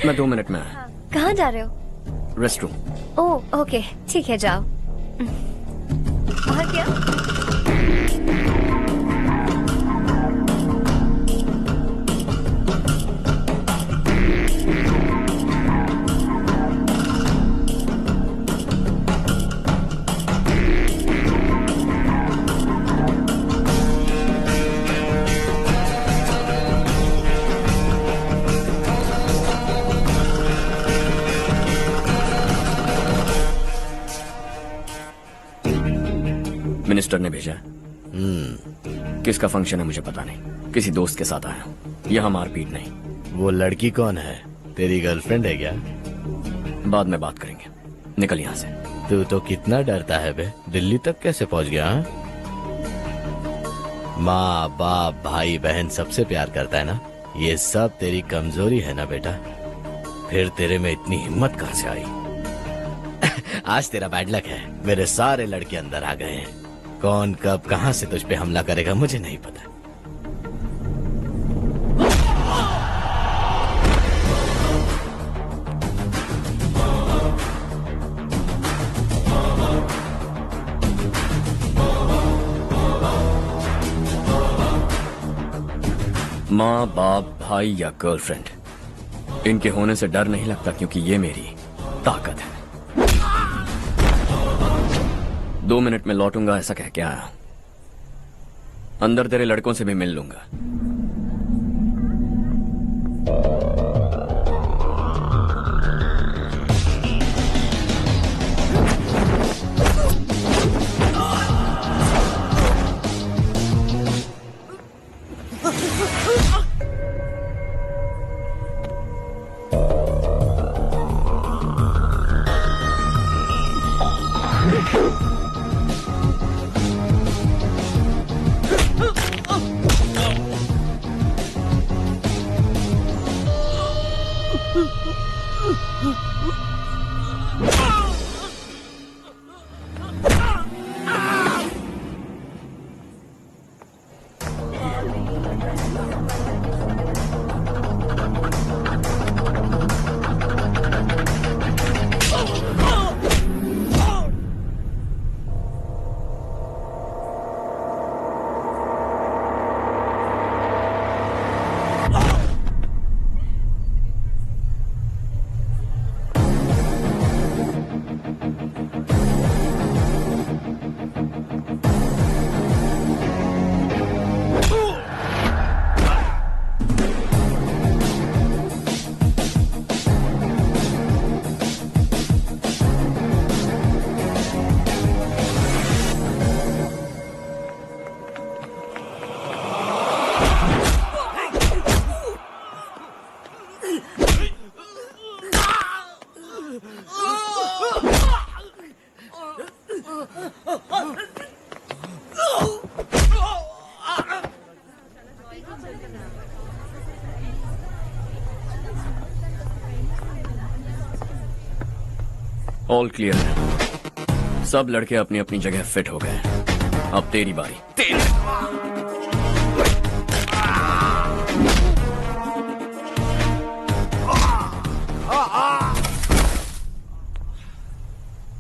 S1: मैं 2 मिनट में आया।
S10: कहाँ जा रहे हो?
S1: Rest room.
S10: ओह ओके, ठीक है जाओ। और क्या?
S1: मिनिस्टर ने भेजा है। किसका फंक्शन है मुझे पता नहीं। किसी दोस्त के साथ आया हूँ। यहाँ मारपीट नहीं।
S21: वो लड़की कौन है? तेरी गर्लफ्रेंड है क्या?
S1: बाद में बात करेंगे। निकल यहाँ से।
S21: तू तो कितना डरता है बे। दिल्ली तक कैसे पहुँच गया? माँ बाप भाई बहन सबसे प्यार करता है ना? ये सब तेरी कमजोरी है ना बेटा? फिर तेरे में इतनी हिम्मत कहाँ से आई? आज तेरा बैड लक है, मेरे सारे लड़के अंदर आ गए हैं। कौन कब कहां से तुझ पे हमला करेगा मुझे नहीं पता।
S1: माँ बाप भाई या गर्लफ्रेंड, इनके होने से डर नहीं लगता क्योंकि ये मेरी ताकत है। 2 मिनट में लौटूंगा ऐसा कह के आया। अंदर तेरे लड़कों से भी मिल लूंगा। ऑल क्लियर है। सब लड़के अपनी अपनी जगह फिट हो गए। अब तेरी बारी।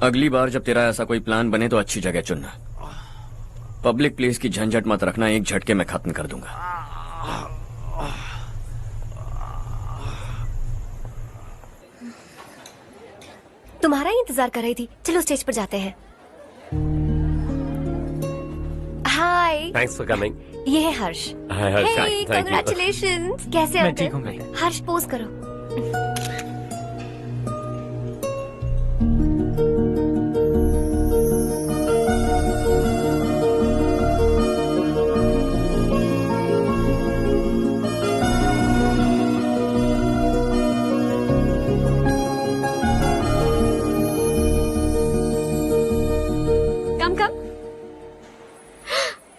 S1: अगली बार जब तेरा ऐसा कोई प्लान बने तो अच्छी जगह चुनना। पब्लिक प्लेस की झंझट मत रखना, एक झटके में खत्म कर दूंगा।
S3: तुम्हारा ही इंतजार कर रही थी। चलो स्टेज पर जाते हैं। हाय।
S15: Thanks for coming.
S3: ये है Harsh.
S15: Hi Harsh,
S3: hey,
S15: thank you.
S3: Congratulations. कैसे हो
S11: मैं ठीक हूँ बेटा।
S3: हर्ष पोज करो।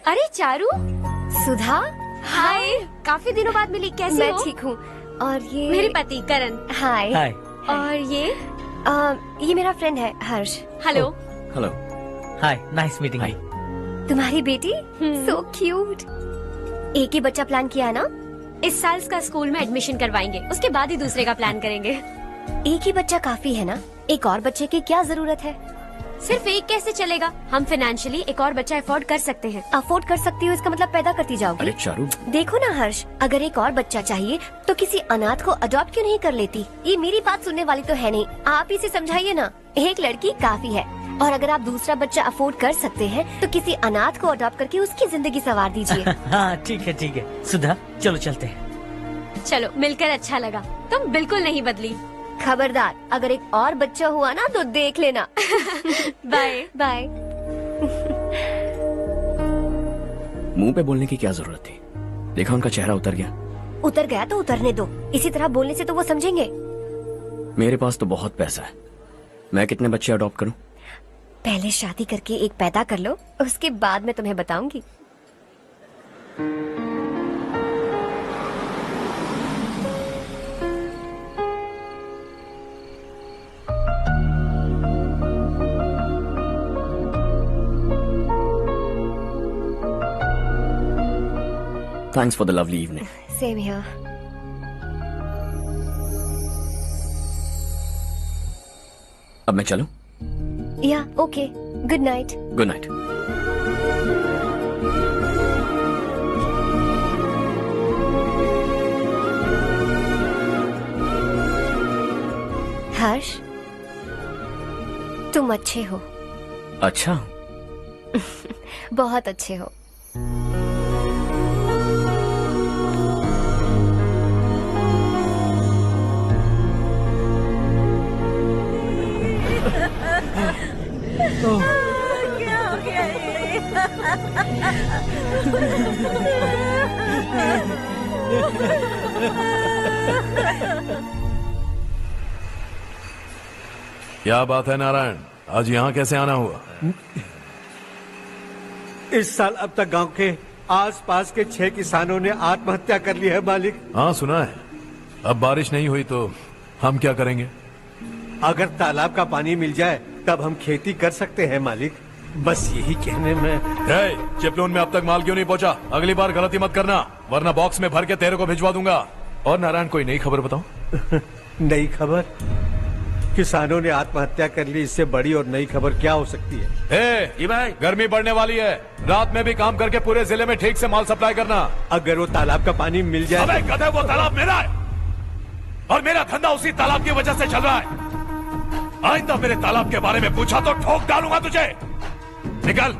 S10: अरे चारू।
S3: सुधा।
S10: हाय। काफी दिनों बाद मिली, कैसी
S3: मैं
S10: हो?
S3: ठीक हूँ। और ये
S10: मेरे पति करण।
S3: हाय।
S11: हाय।
S10: और
S3: ये मेरा फ्रेंड है Harsh.
S10: Hello.
S1: Hello.
S11: Hi, nice meeting you.
S3: तुम्हारी बेटी सो क्यूट। एक ही बच्चा प्लान किया है ना?
S10: इस साल इसका स्कूल में एडमिशन करवाएंगे, उसके बाद ही दूसरे का प्लान करेंगे।
S3: एक ही बच्चा काफी है ना? एक और बच्चे की क्या जरूरत है?
S10: सिर्फ एक कैसे चलेगा? हम फाइनेंशियली एक और बच्चा अफोर्ड कर सकते हैं।
S3: अफोर्ड कर सकती हो इसका मतलब पैदा करती जाओगी?
S1: अरे चारू,
S3: देखो ना हर्ष, अगर एक और बच्चा चाहिए तो किसी अनाथ को अडॉप्ट क्यों नहीं कर लेती? ये मेरी बात सुनने वाली तो है नहीं, आप इसे समझाइए ना। एक लड़की काफी है, और अगर आप दूसरा बच्चा अफोर्ड कर सकते हैं तो किसी अनाथ को अडॉप्ट करके उसकी जिंदगी संवार दीजिए।
S11: हाँ ठीक है सुधा, चलो चलते हैं।
S10: चलो, मिलकर अच्छा लगा। तुम बिल्कुल नहीं बदली।
S3: खबरदार, अगर एक और बच्चा हुआ ना तो देख लेना।
S10: Bye
S3: bye.
S1: मुंह पे बोलने की क्या जरूरत थी? देखा उनका चेहरा उतर गया।
S3: उतर गया तो उतरने दो, इसी तरह बोलने से तो वो समझेंगे।
S1: मेरे पास तो बहुत पैसा है, मैं कितने बच्चे अडॉप्ट करूं?
S3: पहले शादी करके एक पैदा कर लो, उसके बाद मैं तुम्हें बताऊंगी।
S1: Thanks for the lovely evening.
S3: Same here.
S1: अब मैं चलूं?
S3: Yeah, okay. Good night.
S1: Good night.
S3: हर्ष, तुम अच्छे हो।
S1: अच्छा।
S3: बहुत अच्छे हो।
S22: क्या हो गया
S5: क्या बात है नारायण, आज यहाँ कैसे आना हुआ?
S9: इस साल अब तक गांव के आसपास के 6 किसानों ने आत्महत्या कर ली है मालिक।
S5: हाँ सुना है। अब बारिश नहीं हुई तो हम क्या करेंगे?
S9: अगर तालाब का पानी मिल जाए तब हम खेती कर सकते हैं मालिक। बस यही कहने में।
S5: चिपलून में अब तक माल क्यों नहीं पहुंचा? अगली बार गलती मत करना, वरना बॉक्स में भर के तेरे को भिजवा दूंगा। और नारायण, कोई नई खबर बताओ।
S9: नई खबर? किसानों ने आत्महत्या कर ली, इससे बड़ी और नई खबर क्या हो सकती है?
S5: जी भाई, गर्मी बढ़ने वाली है, रात में भी काम करके पूरे जिले में ठीक से माल सप्लाई करना।
S9: अगर वो तालाब का पानी मिल जाए।
S5: अबे गधे, वो तालाब मेरा है और मेरा धंधा उसी तालाब की वजह से चल रहा है। आइंदा मेरे तालाब के बारे में पूछा तो ठोक डालूंगा तुझे। निकल।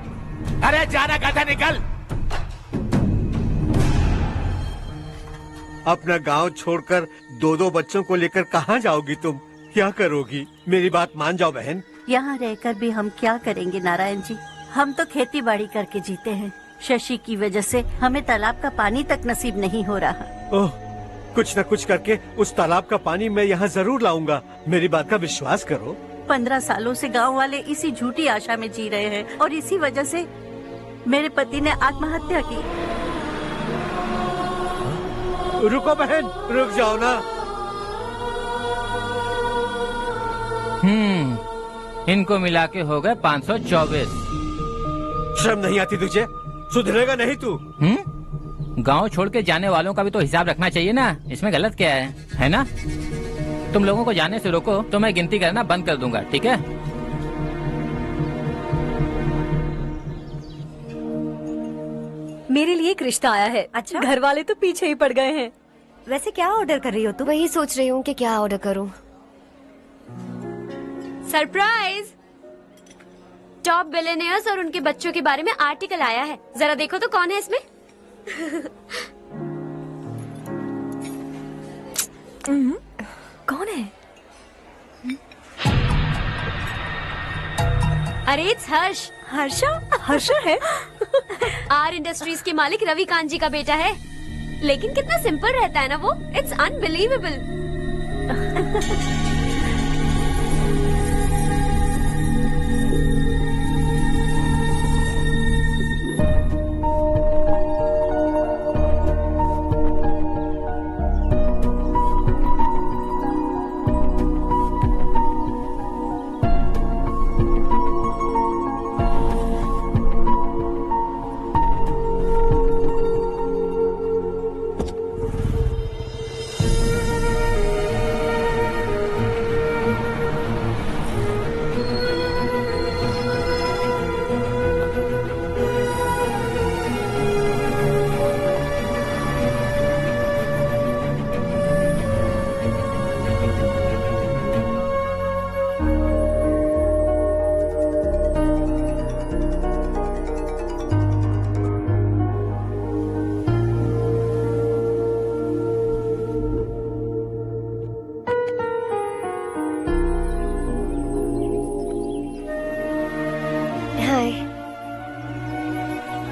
S5: अरे जाना गधा, निकल।
S9: अपना गांव छोड़कर 2-2 बच्चों को लेकर कहाँ जाओगी तुम? क्या करोगी? मेरी बात मान जाओ बहन।
S22: यहाँ रहकर भी हम क्या करेंगे नारायण जी? हम तो खेती बाड़ी करके जीते हैं। शशि की वजह से हमें तालाब का पानी तक नसीब नहीं हो रहा।
S9: ओह, कुछ न कुछ करके उस तालाब का पानी मैं यहाँ जरूर लाऊंगा। मेरी बात का विश्वास करो।
S22: 15 सालों से गांव वाले इसी झूठी आशा में जी रहे हैं और इसी वजह से मेरे पति ने आत्महत्या की।
S9: रुको बहन, रुक जाओ ना।
S18: इनको मिला के हो गए 524।
S9: शर्म नहीं आती तुझे? सुधरेगा नहीं तू?
S18: गांव छोड़ के जाने वालों का भी तो हिसाब रखना चाहिए ना। इसमें गलत क्या है ना? तुम लोगों को जाने से रोको तो मैं गिनती करना बंद कर दूंगा, ठीक है?
S2: मेरे लिए एक रिश्ता आया है। अच्छा, घर वाले तो पीछे ही पड़ गए हैं।
S3: वैसे क्या ऑर्डर कर रही हो तुम? वही सोच रही हूँ कि क्या ऑर्डर करूँ।
S10: सरप्राइज! टॉप बिलियनियर्स और उनके बच्चों के बारे में आर्टिकल आया है। जरा देखो तो कौन है इसमें।
S2: कौन है?
S10: अरे इट्स हर्ष।
S2: हर्षा है?
S10: आर इंडस्ट्रीज के मालिक रवि कांत जी का बेटा है। लेकिन कितना सिंपल रहता है ना वो। It's unbelievable.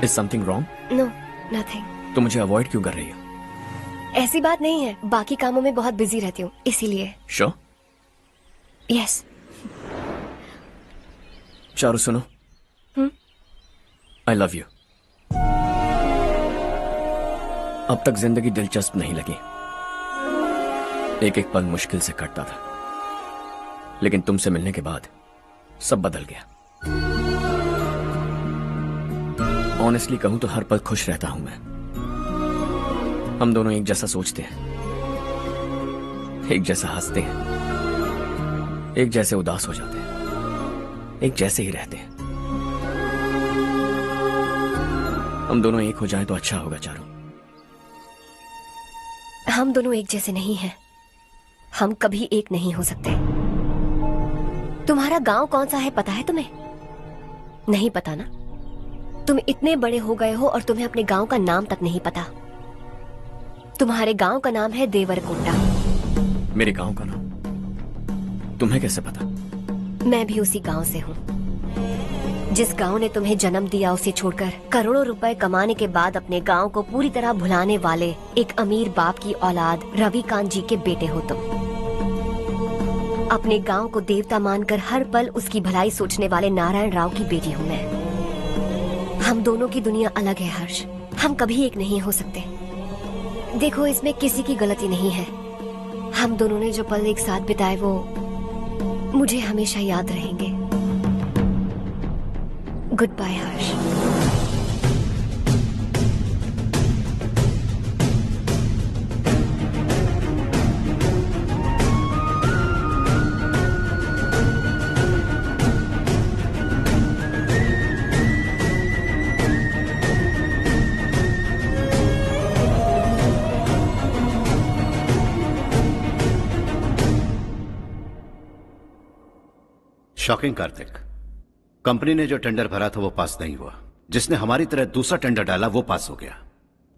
S1: Is something wrong?
S3: No nothing.
S1: तो मुझे अवॉइड क्यों कर रही हो?
S3: ऐसी बात नहीं है, बाकी कामों में बहुत बिजी रहती हूँ इसीलिए।
S1: Sure?
S3: यस।
S1: चारू सुनो। I love you. अब तक जिंदगी दिलचस्प नहीं लगी। एक एक पल मुश्किल से कटता था, लेकिन तुमसे मिलने के बाद सब बदल गया। ऑनेस्टली कहूं तो हर पल खुश रहता हूं मैं। हम दोनों एक जैसा सोचते हैं, एक जैसा हंसते हैं, एक जैसे उदास हो जाते हैं, एक जैसे ही रहते हैं। हम दोनों एक हो जाएं तो अच्छा होगा चारू।
S3: हम दोनों एक जैसे नहीं हैं। हम कभी एक नहीं हो सकते। तुम्हारा गांव कौन सा है पता है तुम्हें? नहीं पता ना? तुम इतने बड़े हो गए हो और तुम्हें अपने गांव का नाम तक नहीं पता। तुम्हारे गांव का नाम है देवरकोटा।
S1: मेरे गांव का नाम तुम्हें कैसे पता?
S3: मैं भी उसी गांव से हूँ। जिस गांव ने तुम्हें जन्म दिया उसे छोड़कर करोड़ों रुपए कमाने के बाद अपने गांव को पूरी तरह भुलाने वाले एक अमीर बाप की औलाद रवि कांत जी के बेटे हो तुम। अपने गांव को देवता मानकर हर पल उसकी भलाई सोचने वाले नारायण राव की बेटी हूँ मैं। हम दोनों की दुनिया अलग है हर्ष। हम कभी एक नहीं हो सकते। देखो इसमें किसी की गलती नहीं है। हम दोनों ने जो पल एक साथ बिताए वो मुझे हमेशा याद रहेंगे। गुड बाय हर्ष।
S7: शॉकिंग कार्तिक। कंपनी ने जो टेंडर भरा था वो पास नहीं हुआ। जिसने हमारी तरह दूसरा टेंडर डाला वो पास हो गया।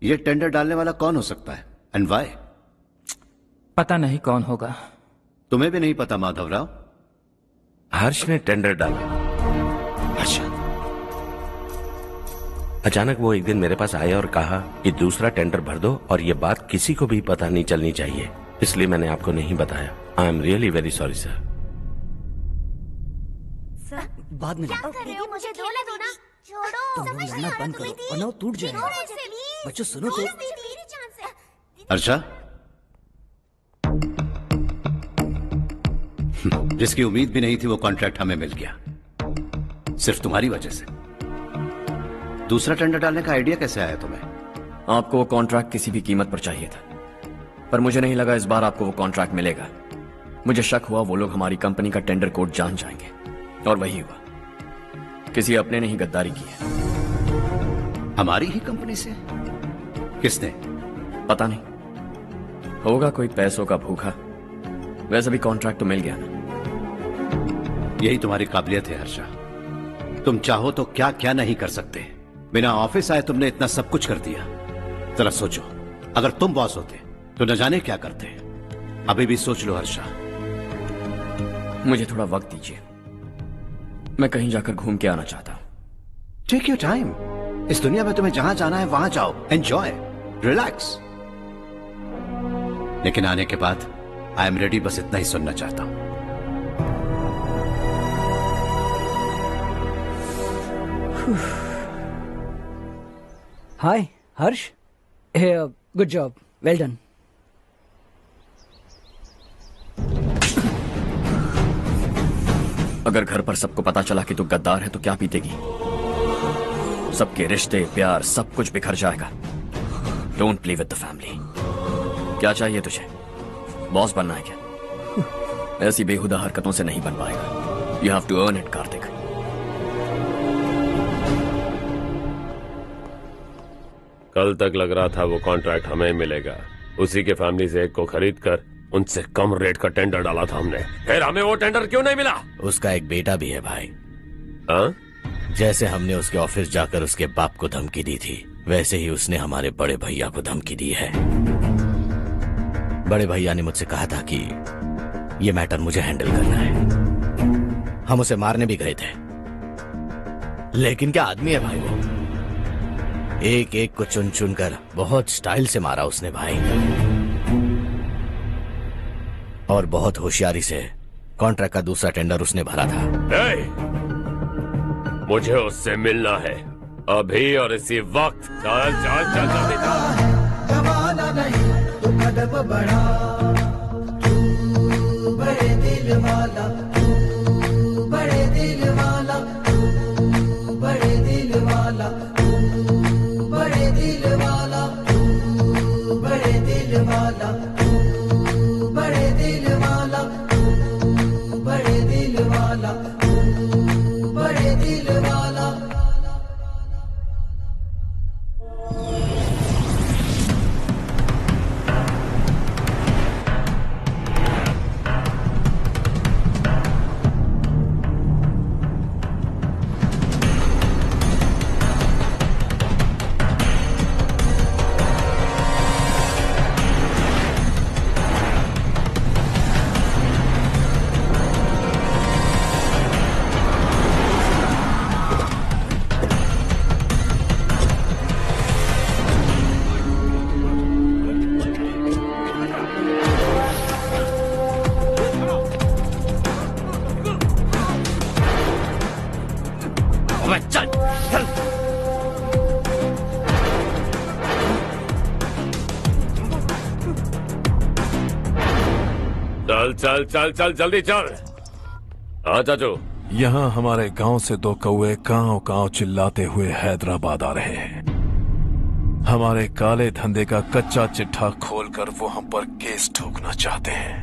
S7: ये टेंडर डालने वाला कौन हो सकता है एंड व्हाई?
S18: पता नहीं कौन होगा।
S7: तुम्हें भी नहीं पता माधवराव?
S12: हर्ष ने टेंडर डाला। अच्छा। अचानक वो एक दिन मेरे पास आया और कहा कि दूसरा टेंडर भर दो और ये बात किसी को भी पता नहीं चलनी चाहिए, इसलिए मैंने आपको नहीं बताया। I am really very sorry sir.
S16: बाद में
S3: क्या कर रहे हो? मुझे धोने दो ना। छोड़ो।
S16: तुम लोग लड़ना बंद करो वरना वो टूट जाएगा। बच्चों सुनो तो।
S7: जिसकी उम्मीद भी नहीं थी वो कॉन्ट्रैक्ट हमें मिल गया, सिर्फ तुम्हारी वजह से। दूसरा टेंडर डालने का आइडिया कैसे आया तुम्हें?
S1: आपको वो कॉन्ट्रैक्ट किसी भी कीमत पर चाहिए था, पर मुझे नहीं लगा इस बार आपको वो कॉन्ट्रैक्ट मिलेगा। मुझे शक हुआ वो लोग हमारी कंपनी का टेंडर कोड जान जाएंगे, और वही हुआ। किसी अपने ने ही गद्दारी की है।
S7: हमारी ही कंपनी से? किसने?
S1: पता नहीं, होगा कोई पैसों का भूखा। वैसे भी कॉन्ट्रैक्ट तो मिल गया ना।
S7: यही तुम्हारी काबिलियत है हर्षा, तुम चाहो तो क्या क्या नहीं कर सकते। बिना ऑफिस आए तुमने इतना सब कुछ कर दिया। जरा सोचो, अगर तुम बॉस होते तो न जाने क्या करते। अभी भी सोच लो हर्षा।
S1: मुझे थोड़ा वक्त दीजिए, मैं कहीं जाकर घूम के आना चाहता हूं।
S7: Take your time. इस दुनिया में तुम्हें जहां जाना है वहां जाओ, एंजॉय, रिलैक्स। लेकिन आने के बाद आई एम रेडी, बस इतना ही सुनना चाहता हूं।
S16: हाय हर्ष, गुड जॉब, वेल डन।
S1: अगर घर पर सबको पता चला कि तू गद्दार है तो क्या पीतेगी? सबके रिश्ते, प्यार, सब कुछ बिखर जाएगा। Don't play with the family. क्या चाहिए तुझे? बॉस बनना है क्या? ऐसी बेहुदा हरकतों से नहीं बन पाएगा। You have to earn it Kartik.
S15: कल तक लग रहा था वो कॉन्ट्रैक्ट हमें मिलेगा, उसी के फैमिली से एक को खरीद कर उनसे कम रेट का टेंडर डाला था हमने, फिर हमें वो टेंडर क्यों नहीं मिला?
S21: उसका एक बेटा भी है भाई।
S15: हाँ?
S21: जैसे हमने उसके ऑफिस जाकर उसके बाप को धमकी दी थी, वैसे ही उसने हमारे बड़े भैया को धमकी दी है। बड़े भैया ने मुझसे कहा था कि ये मैटर मुझे हैंडल करना है। हम उसे मारने भी गए थे, लेकिन क्या आदमी है भाई वो। एक एक को चुन चुन कर बहुत स्टाइल से मारा उसने भाई, और बहुत होशियारी से कॉन्ट्रैक्ट का दूसरा टेंडर उसने भरा था।
S15: मुझे उससे मिलना है अभी और इसी वक्त। चल चल चल जल्दी चल।
S13: जमाना नहीं तो कदम बढ़ा, तू बड़े दिल वाला, तू बड़े दिल वाला, तू बड़े दिल वाला, तू बड़े दिल वाला, तू बड़े दिल वाला, तू बड़े दिल वाला, तू बड़े दिल वाला, तू बड़े दिल वाला।
S15: चल चल चल चल जल्दी चल। हाँ चाचू।
S5: यहाँ हमारे गांव से दो कौवे कांव कांव चिल्लाते हुए हैदराबाद आ रहे हैं। हमारे काले धंधे का कच्चा चिट्ठा खोलकर वो हम पर केस ठोकना चाहते हैं।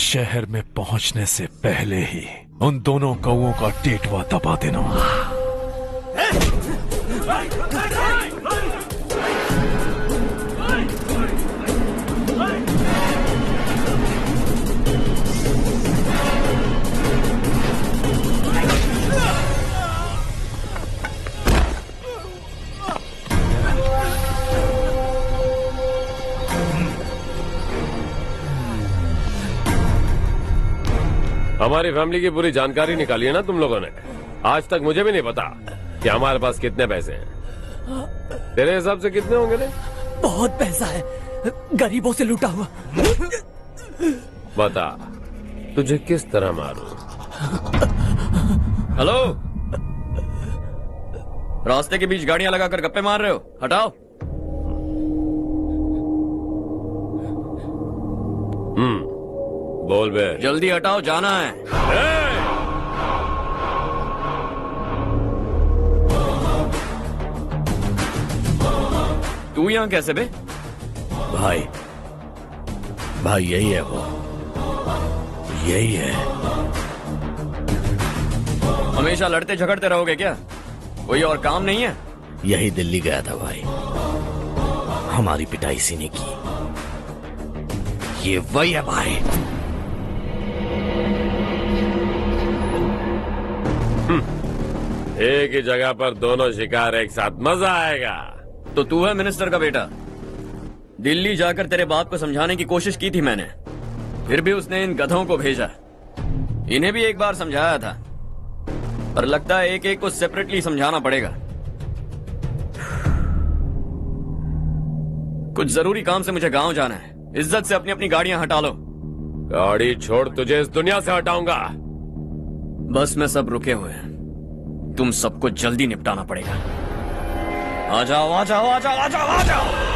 S5: शहर में पहुंचने से पहले ही उन दोनों कौवों का टेटवा दबा देना।
S15: हमारी फैमिली की पूरी जानकारी निकाली है ना तुम लोगों ने। आज तक मुझे भी नहीं पता कि हमारे पास कितने पैसे हैं। तेरे हिसाब से कितने होंगे रे?
S16: बहुत पैसा है, गरीबों से लूटा हुआ।
S15: बता तुझे किस तरह मारूं?
S1: हेलो, रास्ते के बीच गाड़ियां लगाकर गप्पे मार रहे हो? हटाओ।
S15: बोल बे।
S1: जल्दी हटाओ, जाना है। तू यहाँ कैसे बे?
S21: भाई यही है वो, यही है।
S1: हमेशा लड़ते झगड़ते रहोगे क्या? कोई और काम नहीं है?
S21: यही दिल्ली गया था भाई, हमारी पिटाई इसी ने की। ये वही है भाई।
S15: एक ही जगह पर दोनों शिकार एक साथ, मजा आएगा।
S1: तो तू है मिनिस्टर का बेटा? दिल्ली जाकर तेरे बाप को समझाने की कोशिश की थी मैंने, फिर भी उसने इन गधों को भेजा। इन्हें भी एक बार समझाया था, पर लगता है एक एक को सेपरेटली समझाना पड़ेगा। कुछ जरूरी काम से मुझे गांव जाना है। इज्जत से अपनी अपनी गाड़ियां हटा लो।
S15: गाड़ी छोड़, तुझे इस दुनिया से हटाऊंगा।
S1: बस में सब रुके हुए हैं, तुम सबको जल्दी निपटाना पड़ेगा। आ जाओ आ जाओ आ जाओ आ जाओ आ जाओ।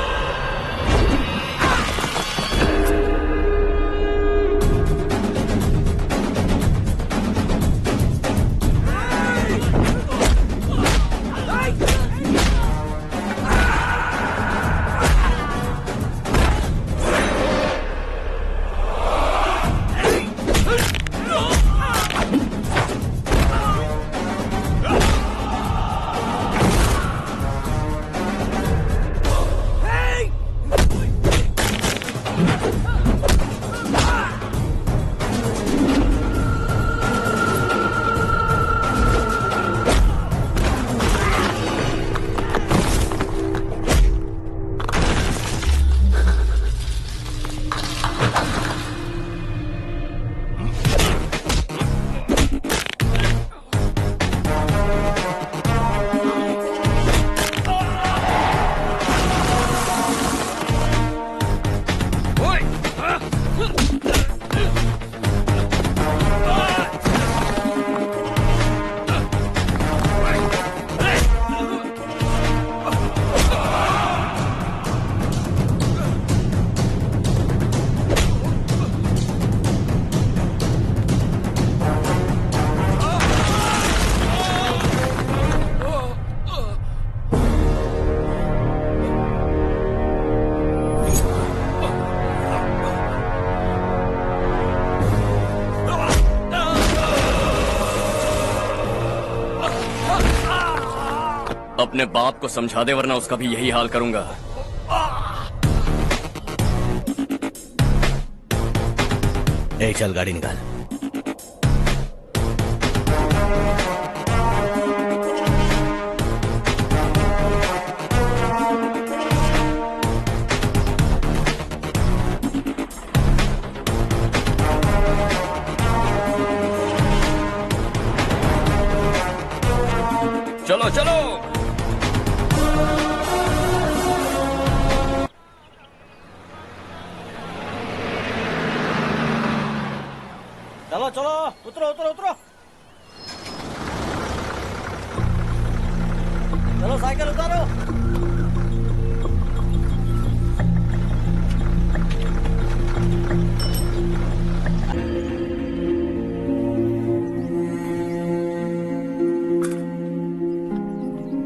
S1: अपने बाप को समझा दे, वरना उसका भी यही हाल करूंगा।
S21: चल गाड़ी निकाल।
S1: चलो चलो।
S11: चलो चलो, उतरो उतरो उतरो। चलो साइकिल उतारो।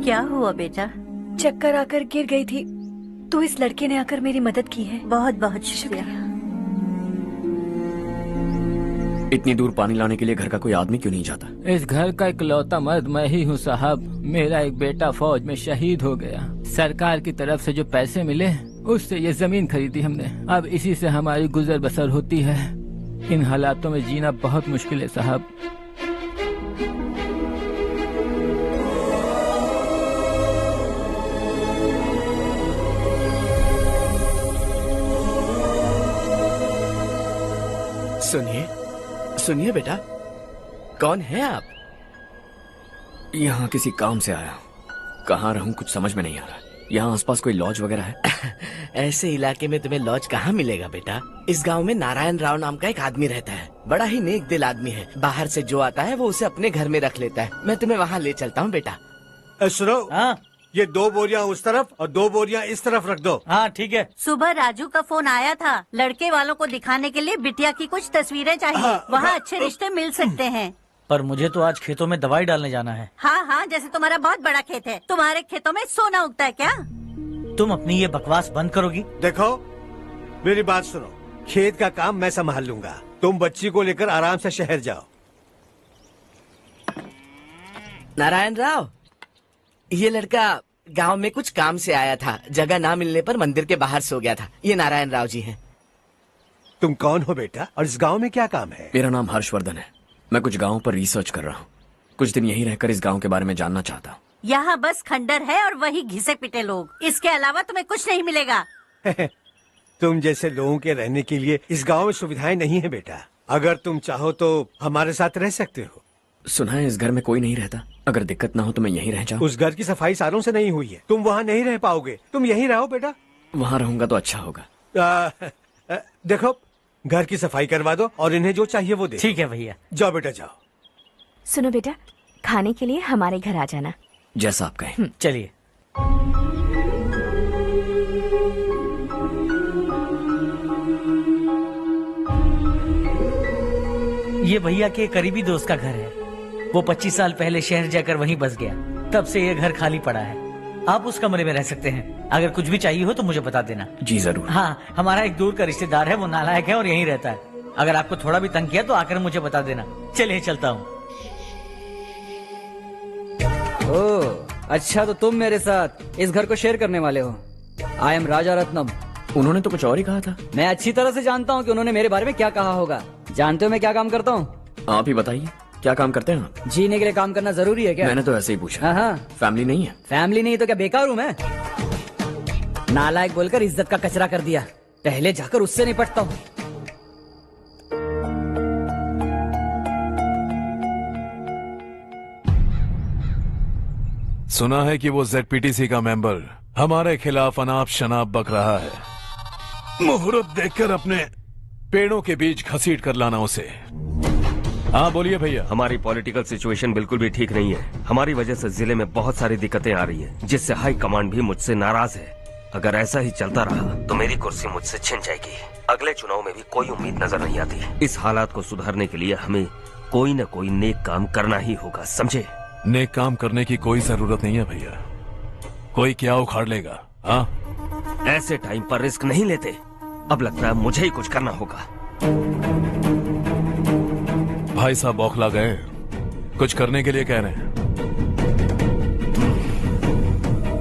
S22: क्या हुआ बेटा?
S2: चक्कर आकर गिर गई थी, तो इस लड़के ने आकर मेरी मदद की है।
S22: बहुत बहुत शुक्रिया।
S1: इतनी दूर पानी लाने के लिए घर का कोई आदमी क्यों नहीं जाता?
S18: इस घर का इकलौता मर्द मैं ही हूँ साहब। मेरा एक बेटा फौज में शहीद हो गया। सरकार की तरफ से जो पैसे मिले उससे ये जमीन खरीदी हमने। अब इसी से हमारी गुजर बसर होती है। इन हालातों में जीना बहुत मुश्किल है साहब।
S21: सुनिए सुनिए बेटा, कौन है आप?
S1: यहाँ किसी काम से आया हूँ। कहाँ रहूँ कुछ समझ में नहीं आ रहा। यहाँ आसपास कोई लॉज वगैरह है?
S21: ऐसे इलाके में तुम्हें लॉज कहाँ मिलेगा बेटा। इस गांव में नारायण राव नाम का एक आदमी रहता है। बड़ा ही नेक दिल आदमी है। बाहर से जो आता है वो उसे अपने घर में रख लेता है। मैं तुम्हें वहाँ ले चलता हूँ बेटा।
S9: सुनो, ये 2 बोरियां उस तरफ और 2 बोरियां इस तरफ रख दो।
S11: हाँ ठीक है।
S22: सुबह राजू का फोन आया था, लड़के वालों को दिखाने के लिए बिटिया की कुछ तस्वीरें चाहिए। वहाँ अच्छे रिश्ते मिल सकते हैं।
S11: पर मुझे तो आज खेतों में दवाई डालने जाना है।
S22: हाँ हाँ, जैसे तुम्हारा बहुत बड़ा खेत है, तुम्हारे खेतों में सोना उगता है क्या?
S11: तुम अपनी ये बकवास बंद करोगी?
S9: देखो मेरी बात सुनो, खेत का काम मैं संभाल लूंगा, तुम बच्ची को लेकर आराम से शहर जाओ।
S6: नारायण राव, ये लड़का गांव में कुछ काम से आया था, जगह ना मिलने पर मंदिर के बाहर सो गया था। ये नारायण राव जी हैं।
S9: तुम कौन हो बेटा और इस गांव में क्या काम है?
S1: मेरा नाम हर्षवर्धन है। मैं कुछ गाँव पर रिसर्च कर रहा हूँ। कुछ दिन यहीं रहकर इस गाँव के बारे में जानना चाहता हूँ।
S22: यहाँ बस खंडर है और वही घिसे पिटे लोग, इसके अलावा तुम्हें कुछ नहीं मिलेगा।
S9: तुम जैसे लोगों के रहने के लिए इस गांव में सुविधाएं नहीं है बेटा। अगर तुम चाहो तो हमारे साथ रह सकते हो।
S1: सुना है इस घर में कोई नहीं रहता, अगर दिक्कत ना हो तो मैं यहीं रह जाऊं।
S9: उस घर की सफाई सालों से नहीं हुई है, तुम वहाँ नहीं रह पाओगे। तुम यहीं रहो बेटा।
S1: वहाँ रहूंगा तो अच्छा होगा।
S9: देखो घर की सफाई करवा दो और इन्हें जो चाहिए वो दे।
S11: ठीक है भैया।
S9: जाओ बेटा जाओ।
S14: सुनो बेटा, खाने के लिए हमारे घर आ जाना।
S1: जैसा आप कहें।
S11: चलिए। ये भैया के करीबी दोस्त का घर है। वो 25 साल पहले शहर जाकर वहीं बस गया, तब से ये घर खाली पड़ा है। आप उस कमरे में रह सकते हैं। अगर कुछ भी चाहिए हो तो मुझे बता देना।
S1: जी जरूर।
S11: हाँ, हमारा एक दूर का रिश्तेदार है, वो नालायक है और यहीं रहता है। अगर आपको थोड़ा भी तंग किया तो आकर मुझे बता देना। चलिए चलता हूँ।
S16: ओह अच्छा, तो तुम मेरे साथ इस घर को शेयर करने वाले हो। आई एम राजा रत्नम।
S1: उन्होंने तो कुछ और ही कहा था।
S16: मैं अच्छी तरह से जानता हूँ कि उन्होंने मेरे बारे में क्या कहा होगा। जानते हो मैं क्या काम करता हूँ?
S1: आप ही बताइए, क्या काम करते हैं आप?
S16: जीने के लिए काम करना जरूरी है क्या?
S1: मैंने तो ऐसे ही पूछा।
S16: हाँ।
S1: फैमिली नहीं है?
S16: फैमिली नहीं तो क्या बेकार हूँ मैं? नालायक बोलकर इज्जत का कचरा कर दिया। पहले जाकर उससे निपटता हूँ।
S5: सुना है कि वो ZPTC का मेंबर हमारे खिलाफ अनाप शनाप बक रहा है। मुहूर्त देखकर अपने पेड़ों के बीच घसीट कर लाना उसे। हाँ बोलिए भैया।
S20: हमारी पॉलिटिकल सिचुएशन बिल्कुल भी ठीक नहीं है। हमारी वजह से जिले में बहुत सारी दिक्कतें आ रही हैं, जिससे हाई कमांड भी मुझसे नाराज है। अगर ऐसा ही चलता रहा तो मेरी कुर्सी मुझसे छिन जाएगी। अगले चुनाव में भी कोई उम्मीद नजर नहीं आती। इस हालात को सुधारने के लिए हमें कोई न कोई नेक काम करना ही होगा, समझे?
S5: नेक काम करने की कोई जरूरत नहीं है भैया। कोई क्या उखाड़ लेगा। हाँ,
S20: ऐसे टाइम पर रिस्क नहीं लेते। अब लगता है मुझे ही कुछ करना होगा।
S5: भाई साहब बौखला गए, कुछ करने के लिए कह रहे हैं।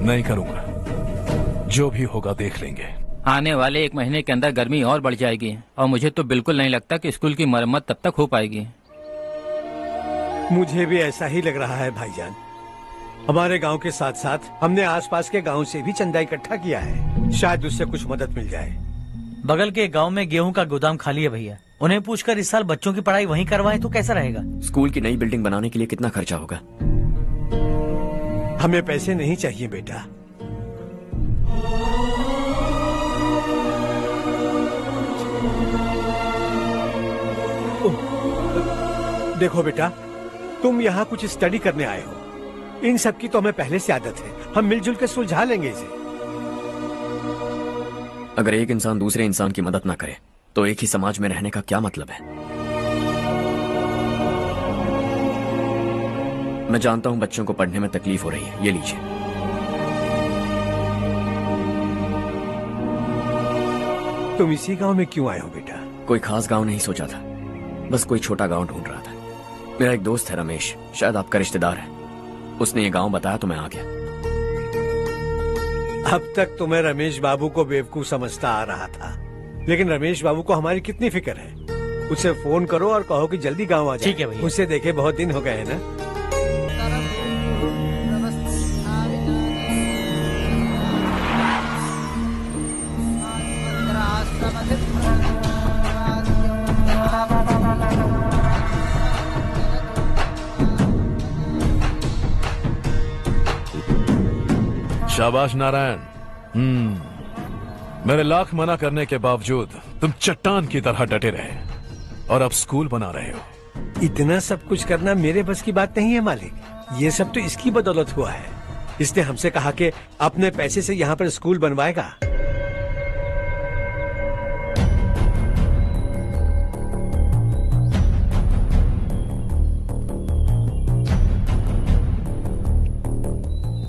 S5: नहीं करूंगा, जो भी होगा देख लेंगे।
S18: आने वाले 1 महीने के अंदर गर्मी और बढ़ जाएगी और मुझे तो बिल्कुल नहीं लगता कि स्कूल की मरम्मत तब तक हो पाएगी।
S9: मुझे भी ऐसा ही लग रहा है भाईजान। हमारे गांव के साथ साथ हमने आसपास के गांव से भी चंदा इकट्ठा किया है, शायद उससे कुछ मदद मिल जाए।
S11: बगल के गांव में गेहूं का गोदाम खाली है भैया। उन्हें पूछकर इस साल बच्चों की पढ़ाई वहीं करवाएं तो कैसा रहेगा?
S1: स्कूल की नई बिल्डिंग बनाने के लिए कितना खर्चा होगा?
S9: हमें पैसे नहीं चाहिए बेटा। देखो बेटा, तुम यहाँ कुछ स्टडी करने आए हो। इन सब की तो हमें पहले से आदत है। हम मिलजुल के सुलझा लेंगे इसे।
S1: अगर एक इंसान दूसरे इंसान की मदद ना करे तो एक ही समाज में रहने का क्या मतलब है? मैं जानता हूं बच्चों को पढ़ने में तकलीफ हो रही है, ये लीजिए।
S9: तुम इसी गांव में क्यों आए हो बेटा?
S1: कोई खास गांव नहीं सोचा था, बस कोई छोटा गांव ढूंढ रहा था। मेरा एक दोस्त है रमेश, शायद आपका रिश्तेदार है। उसने ये गांव बताया तो मैं आ गया।
S9: अब तक तो मैं रमेश बाबू को बेवकूफ समझता आ रहा था, लेकिन रमेश बाबू को हमारी कितनी फिक्र है। उसे फोन करो और कहो कि जल्दी गांव आ जाए।
S11: ठीक है भैया।
S9: उसे देखे बहुत दिन हो गए हैं ना।
S5: शाबाश नारायण। मेरे लाख मना करने के बावजूद तुम चट्टान की तरह डटे रहे और अब स्कूल बना रहे हो।
S9: इतना सब कुछ करना मेरे बस की बात नहीं है मालिक। ये सब तो इसकी बदौलत हुआ है। इसने हमसे कहा कि अपने पैसे से यहाँ पर स्कूल बनवाएगा।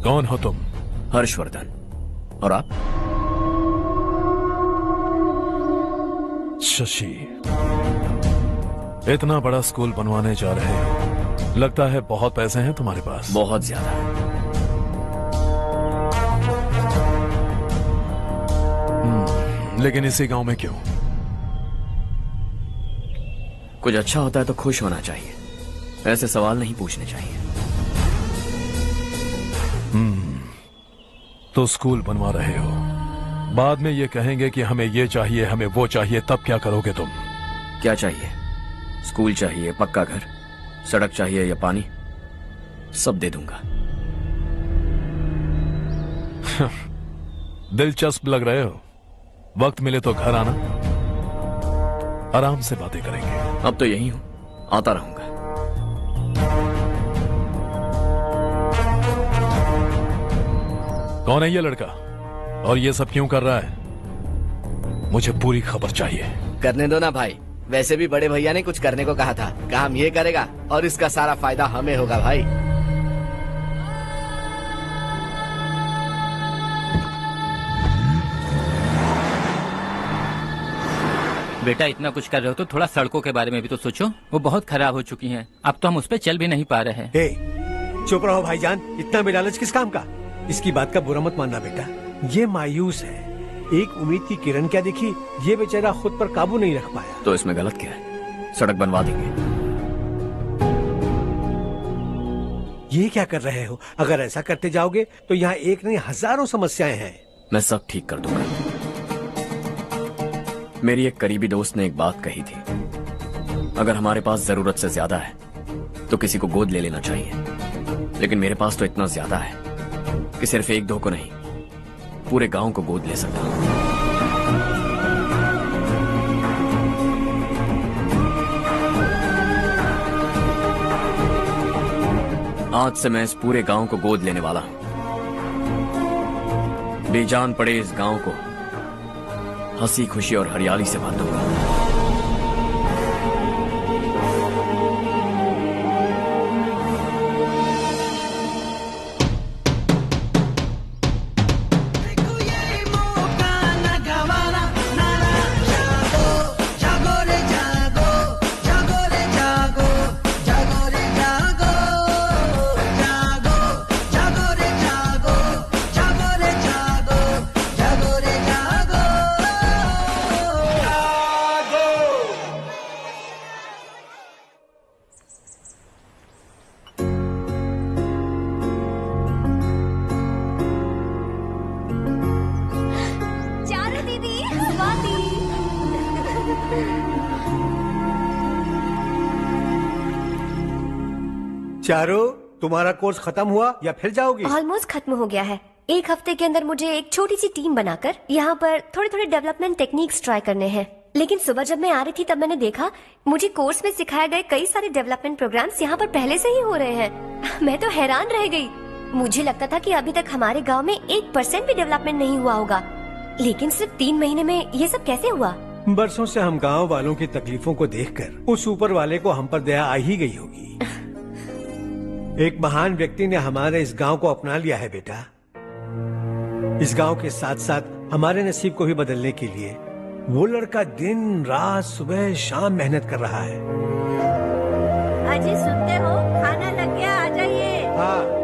S5: कौन हो तुम?
S1: हर्षवर्धन। और आप?
S5: शशि। इतना बड़ा स्कूल बनवाने जा रहे हो, लगता है बहुत पैसे हैं तुम्हारे पास।
S1: बहुत ज्यादा।
S5: लेकिन इसी गांव में क्यों?
S1: कुछ अच्छा होता है तो खुश होना चाहिए, ऐसे सवाल नहीं पूछने चाहिए।
S5: तो स्कूल बनवा रहे हो, बाद में ये कहेंगे कि हमें ये चाहिए, हमें वो चाहिए, तब क्या करोगे तुम?
S1: क्या चाहिए? स्कूल चाहिए, पक्का घर, सड़क चाहिए या पानी, सब दे दूंगा।
S5: दिलचस्प लग रहे हो। वक्त मिले तो घर आना, आराम से बातें करेंगे।
S1: अब तो यही हूं, आता रहूंगा।
S5: कौन है ये लड़का और ये सब क्यों कर रहा है? मुझे पूरी खबर चाहिए।
S6: करने दो ना भाई, वैसे भी बड़े भैया ने कुछ करने को कहा था, काम ये करेगा और इसका सारा फायदा हमें होगा भाई।
S18: बेटा इतना कुछ कर रहे हो तो थोड़ा सड़कों के बारे में भी तो सोचो, वो बहुत खराब हो चुकी हैं। अब तो हम उस पर चल भी नहीं पा रहे हैं।
S9: चुप रहो भाईजान, इतना बेलालच किस काम का? इसकी बात का बुरा मत मानना बेटा, ये मायूस है। एक उम्मीद की किरण क्या दिखी, ये बेचारा खुद पर काबू नहीं रख पाया।
S1: तो इसमें गलत क्या है? सड़क बनवा देंगे।
S9: ये क्या कर रहे हो? अगर ऐसा करते जाओगे तो यहाँ एक नहीं हजारों समस्याएं हैं।
S1: मैं सब ठीक कर दूंगा। मेरी एक करीबी दोस्त ने एक बात कही थी, अगर हमारे पास जरूरत से ज्यादा है तो किसी को गोद ले लेना चाहिए। लेकिन मेरे पास तो इतना ज्यादा है कि सिर्फ एक दो को नहीं, पूरे गांव को गोद ले सकता हूं। आज से मैं इस पूरे गांव को गोद लेने वाला हूं। बेजान पड़े इस गांव को हंसी खुशी और हरियाली से बांधूंगा।
S9: चारो, तुम्हारा कोर्स खत्म हुआ या फिर जाओगी?
S3: ऑलमोस्ट खत्म हो गया है। एक हफ्ते के अंदर मुझे एक छोटी सी टीम बनाकर यहाँ पर थोड़े थोड़े डेवलपमेंट टेक्निक्स ट्राई करने हैं। लेकिन सुबह जब मैं आ रही थी तब मैंने देखा मुझे कोर्स में सिखाए गए कई सारे डेवलपमेंट प्रोग्राम्स यहाँ पर पहले से ही हो रहे हैं। मैं तो हैरान रह गई। मुझे लगता था कि अभी तक हमारे गाँव में 1% भी डेवलपमेंट नहीं हुआ होगा, लेकिन सिर्फ 3 महीने में ये सब कैसे हुआ?
S9: बरसों से हम गांव वालों की तकलीफों को देखकर उस ऊपर वाले को हम पर दया आ ही गई होगी। एक महान व्यक्ति ने हमारे इस गांव को अपना लिया है बेटा। इस गांव के साथ साथ हमारे नसीब को भी बदलने के लिए वो लड़का दिन रात सुबह शाम मेहनत कर रहा है।
S22: अजी सुनते हो, खाना लग गया, आ जाइए।
S9: हाँ।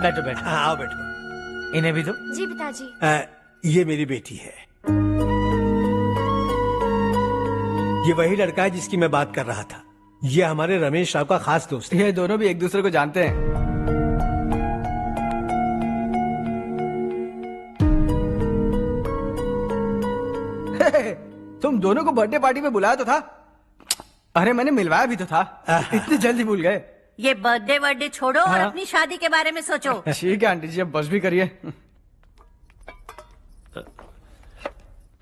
S11: बैठो बैठो।
S9: आओ बैठो।
S11: इन्हें भी दो।
S3: जी पिताजी।
S9: ये मेरी बेटी है। ये वही लड़का है जिसकी मैं बात कर रहा था। ये हमारे रमेश राव का खास दोस्त है।
S8: ये दोनों भी एक दूसरे को जानते हैं। तुम दोनों को बर्थडे पार्टी में बुलाया तो था, अरे मैंने मिलवाया भी तो था, इतनी जल्दी भूल गए।
S22: ये बर्थडे छोड़ो और अपनी शादी के बारे में सोचो।
S8: ठीक है आंटी जी, अब बस भी करिए।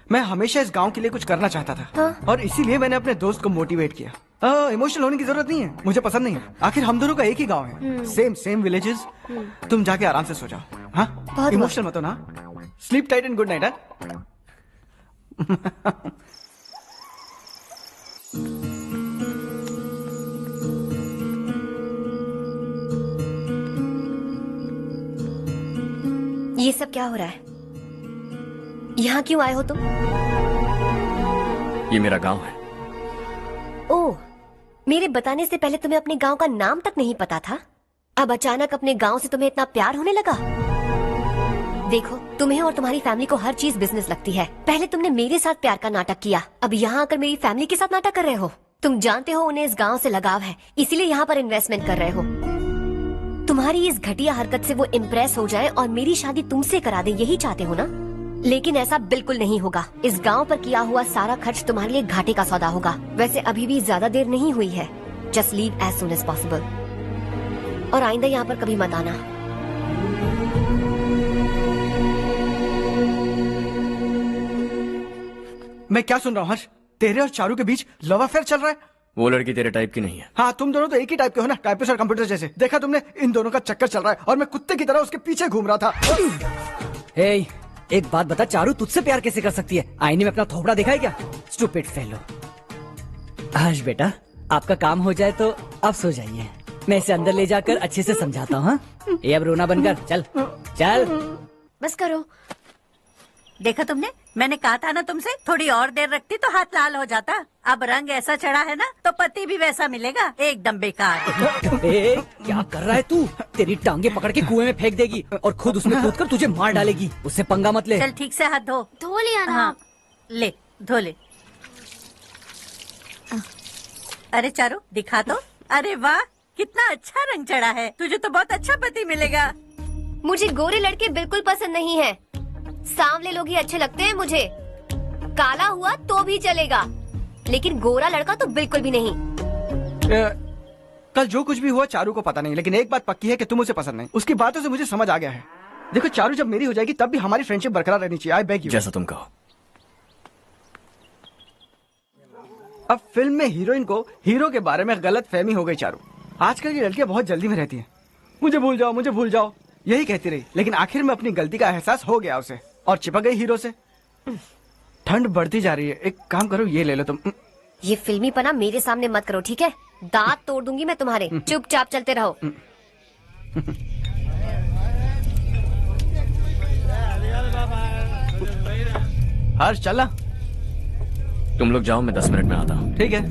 S8: मैं हमेशा इस गांव के लिए कुछ करना चाहता था और इसीलिए मैंने अपने दोस्त को मोटिवेट किया। इमोशनल होने की जरूरत नहीं है, मुझे पसंद नहीं है। आखिर हम दोनों का एक ही गांव है, सेम विलेजेस। तुम जाके आराम से सो जाओ। हाँ, इमोशनल मत हो ना। Sleep tight and good night.
S3: ये सब क्या हो रहा है? यहाँ क्यों आए हो तुम?
S1: ये मेरा गांव है।
S3: ओह, मेरे बताने से पहले तुम्हें अपने गांव का नाम तक नहीं पता था? अब अचानक अपने गांव से तुम्हें इतना प्यार होने लगा? देखो, तुम्हें और तुम्हारी फैमिली को हर चीज बिजनेस लगती है। पहले तुमने मेरे साथ प्यार का नाटक किया, अब यहाँ आकर मेरी फैमिली के साथ नाटक कर रहे हो। तुम जानते हो उन्हें इस गांव से लगाव है, इसीलिए यहाँ पर इन्वेस्टमेंट कर रहे हो। तुम्हारी इस घटिया हरकत से वो इम्प्रेस हो जाए और मेरी शादी तुमसे करा दे, यही चाहते हो ना? लेकिन ऐसा बिल्कुल नहीं होगा। इस गांव पर किया हुआ सारा खर्च तुम्हारे लिए घाटे का सौदा होगा। वैसे अभी भी ज्यादा देर नहीं हुई है। Just leave as soon as possible और आइंदा यहाँ पर कभी मत आना।
S8: मैं क्या सुन रहा हूँ हर्ष? तेरे और चारू के बीच लव अफेयर चल रहा है?
S1: वो लड़की तेरे टाइप की नहीं है।
S8: हाँ, तुम दोनों तो एक ही टाइप के हो ना, टाइपिस्ट और कंप्यूटर जैसे। देखा तुमने, इन दोनों का चक्कर चल रहा है और मैं कुत्ते की तरह उसके पीछे घूम रहा था।
S16: ए, एक बात बता, चारू तुझसे प्यार कैसे कर सकती है? आईने में अपना थोबड़ा देखा है क्या? Stupid fellow. हर्ष बेटा, आपका काम हो जाए तो आप सो जाइए। मैं इसे अंदर ले जाकर अच्छे से समझाता हूँ। ये अब रोना बनकर चल चल।
S3: बस करो।
S22: देखा तुमने, मैंने कहा था ना तुमसे, थोड़ी और देर रखती तो हाथ लाल हो जाता। अब रंग ऐसा चढ़ा है ना तो पति भी वैसा मिलेगा, एकदम बेकार।
S16: ए, क्या कर रहा है तू? तेरी टांगे पकड़ के कुएं में फेंक देगी और खुद उसमें कूदकर तुझे मार डालेगी। उससे पंगा मत ले।
S22: चल ठीक से हाथ धो लिया ना? हाँ, ले धो ले। अरे चारू दिखा तो। अरे वाह, कितना अच्छा रंग चढ़ा है। तुझे तो बहुत अच्छा पति मिलेगा।
S3: मुझे गोरे लड़के बिल्कुल पसंद नहीं है। सांवले लोग ही अच्छे लगते हैं मुझे। काला हुआ तो भी चलेगा, लेकिन गोरा लड़का तो बिल्कुल भी नहीं।
S8: कल जो कुछ भी हुआ चारू को पता नहीं, लेकिन एक बात पक्की है कि तुम उसे पसंद नहीं। उसकी बातों से मुझे समझ आ गया है। देखो चारू जब मेरी हो जाएगी तब भी हमारी फ्रेंडशिप बरकरार रहनी चाहिए। I beg you.
S1: जैसा तुम कहो।
S8: अब फिल्म में हीरोइन को हीरो के बारे में गलत फहमी हो गई चारू। आजकल की लड़कियां बहुत जल्दी में रहती हैं। मुझे भूल जाओ, मुझे भूल जाओ, यही कहती रही। लेकिन आखिर में अपनी गलती का एहसास हो गया उसे और चिपक गई हीरो से। ठंड बढ़ती जा रही है, एक काम करो, ये ले लो तुम।
S3: ये फिल्मी पना मेरे सामने मत करो, ठीक है? दांत तोड़ दूंगी मैं तुम्हारे। चुपचाप चलते रहो।
S8: हर्ष चला।
S1: तुम लोग जाओ, मैं 10 मिनट में आता हूँ।
S8: ठीक है।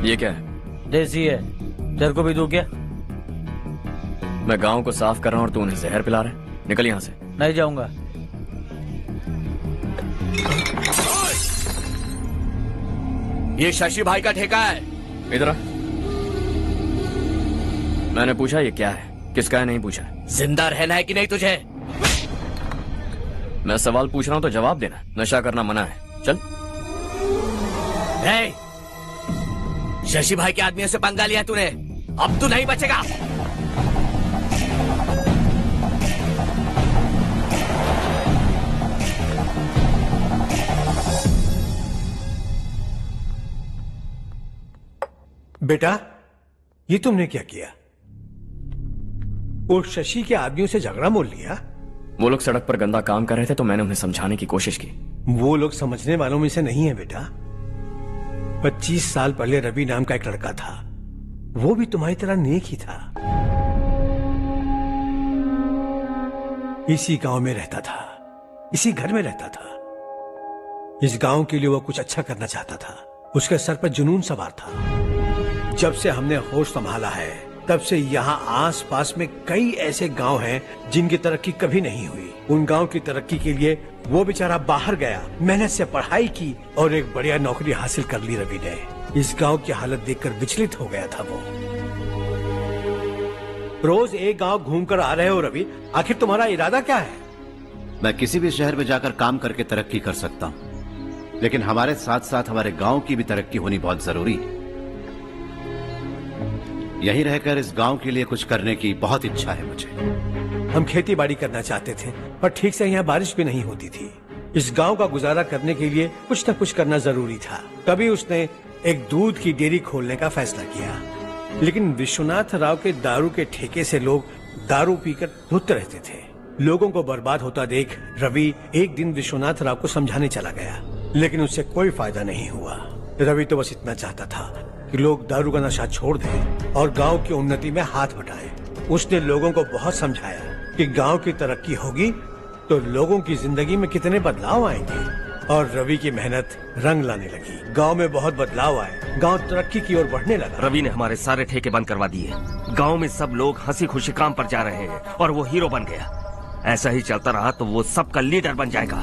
S1: ये क्या है?
S11: देसी है। तेरे को भी दूं क्या?
S1: मैं गांव को साफ कर रहा हूँ और तू उन्हें जहर पिला रहा है। निकल यहाँ से।
S11: नहीं जाऊंगा।
S1: ये शशि भाई का ठेका है। इधर आ। मैंने पूछा ये क्या है, किसका है, नहीं पूछा। जिंदा रहना है कि नहीं तुझे? मैं सवाल पूछ रहा हूँ तो जवाब देना। नशा करना मना है। चल। शशि भाई के आदमियों से पंगा लिया तूने, अब तू नहीं बचेगा।
S9: बेटा, ये तुमने क्या किया? वो शशि के आदमियों से झगड़ा मोल लिया?
S1: वो लोग सड़क पर गंदा काम कर रहे थे तो मैंने उन्हें समझाने की कोशिश की।
S9: वो लोग समझने वालों में से नहीं है बेटा। 25 साल पहले रवि नाम का एक लड़का था, वो भी तुम्हारी तरह नेक ही था। इसी गांव में रहता था, इसी घर में रहता था। इस गांव के लिए वो कुछ अच्छा करना चाहता था। उसके सर पर जुनून सवार था। जब से हमने होश संभाला है तब से यहाँ आस पास में कई ऐसे गांव हैं जिनकी तरक्की कभी नहीं हुई। उन गांव की तरक्की के लिए वो बेचारा बाहर गया, मेहनत से पढ़ाई की और एक बढ़िया नौकरी हासिल कर ली रवि ने। इस गांव की हालत देखकर विचलित हो गया था वो। रोज एक गांव घूमकर आ रहे हो रवि, आखिर तुम्हारा इरादा क्या है?
S7: मैं किसी भी शहर में जाकर काम करके तरक्की कर सकता हूं, लेकिन हमारे साथ साथ हमारे गांव की भी तरक्की होनी बहुत जरूरी है। यहीं रहकर इस गांव के लिए कुछ करने की बहुत इच्छा है मुझे।
S9: हम खेती बाड़ी करना चाहते थे, पर ठीक से यहाँ बारिश भी नहीं होती थी। इस गांव का गुजारा करने के लिए कुछ न कुछ करना जरूरी था। तभी उसने एक दूध की डेयरी खोलने का फैसला किया। लेकिन विश्वनाथ राव के दारू के ठेके से लोग दारू पीकर धुत रहते थे। लोगों को बर्बाद होता देख रवि एक दिन विश्वनाथ राव को समझाने चला गया, लेकिन उससे कोई फायदा नहीं हुआ। रवि तो बस इतना चाहता था कि लोग दारू का नशा छोड़ दें और गांव की उन्नति में हाथ बटाएं। उसने लोगों को बहुत समझाया कि गांव की तरक्की होगी तो लोगों की जिंदगी में कितने बदलाव आएंगे, और रवि की मेहनत रंग लाने लगी। गांव में बहुत बदलाव आए, गांव तरक्की की ओर बढ़ने लगा।
S20: रवि ने हमारे सारे ठेके बंद करवा दिए। गांव में सब लोग हंसी खुशी काम पर जा रहे हैं और वो हीरो बन गया। ऐसा ही चलता रहा तो वो सबका लीडर बन जाएगा।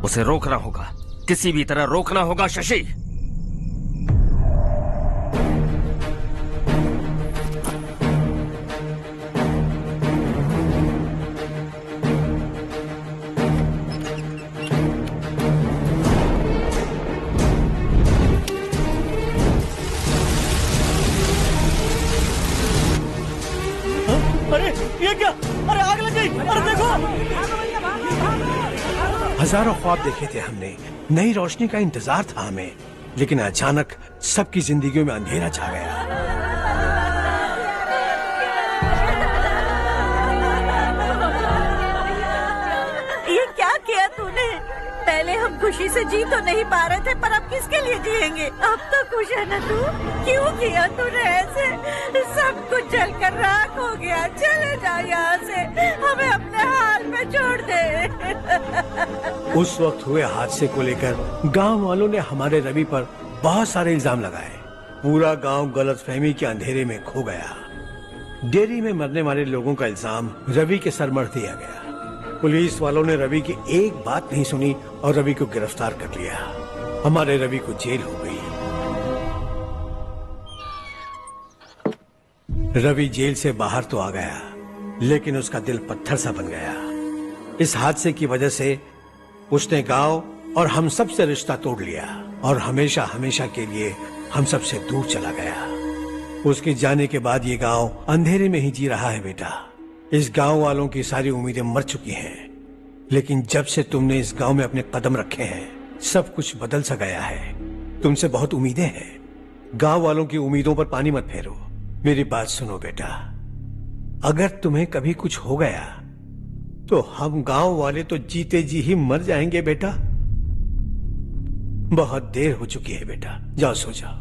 S20: उसे रोकना होगा, किसी भी तरह रोकना होगा शशि।
S13: अरे ये क्या? अरे आग लग गई! अरे देखो!
S9: हजारों ख्वाब देखे थे हमने, नई रोशनी का इंतजार था हमें, लेकिन अचानक सबकी जिंदगियों में अंधेरा छा गया।
S22: ये क्या किया तूने? पहले हम खुशी से जी तो नहीं पा रहे थे, पर अब किसके लिए जिएंगे? अब तो खुश है ना तू? क्यों किया तूने ऐसे? सब कुछ जलकर राख हो गया। चले जा यहाँ से, हमें अपने हाल में छोड़ दे।
S9: उस वक्त हुए हादसे को लेकर गांव वालों ने हमारे रवि पर बहुत सारे इल्जाम लगाए। पूरा गांव गलतफहमी के अंधेरे में खो गया। डेयरी में मरने वाले लोगों का इल्जाम रवि के सर मढ़ दिया गया। पुलिस वालों ने रवि की एक बात नहीं सुनी और रवि को गिरफ्तार कर लिया। हमारे रवि को जेल हो गई। रवि जेल से बाहर तो आ गया, लेकिन उसका दिल पत्थर सा बन गया। इस हादसे की वजह से उसने गांव और हम सब से रिश्ता तोड़ लिया और हमेशा हमेशा के लिए हम सब से दूर चला गया। उसके जाने के बाद ये गांव अंधेरे में ही जी रहा है बेटा। इस गांव वालों की सारी उम्मीदें मर चुकी हैं, लेकिन जब से तुमने इस गांव में अपने कदम रखे हैं सब कुछ बदल सा गया है। तुमसे बहुत उम्मीदें हैं। गांव वालों की उम्मीदों पर पानी मत फेरो। मेरी बात सुनो बेटा, अगर तुम्हें कभी कुछ हो गया तो हम गांव वाले तो जीते जी ही मर जाएंगे बेटा। बहुत देर हो चुकी है बेटा, जाओ सो जाओ।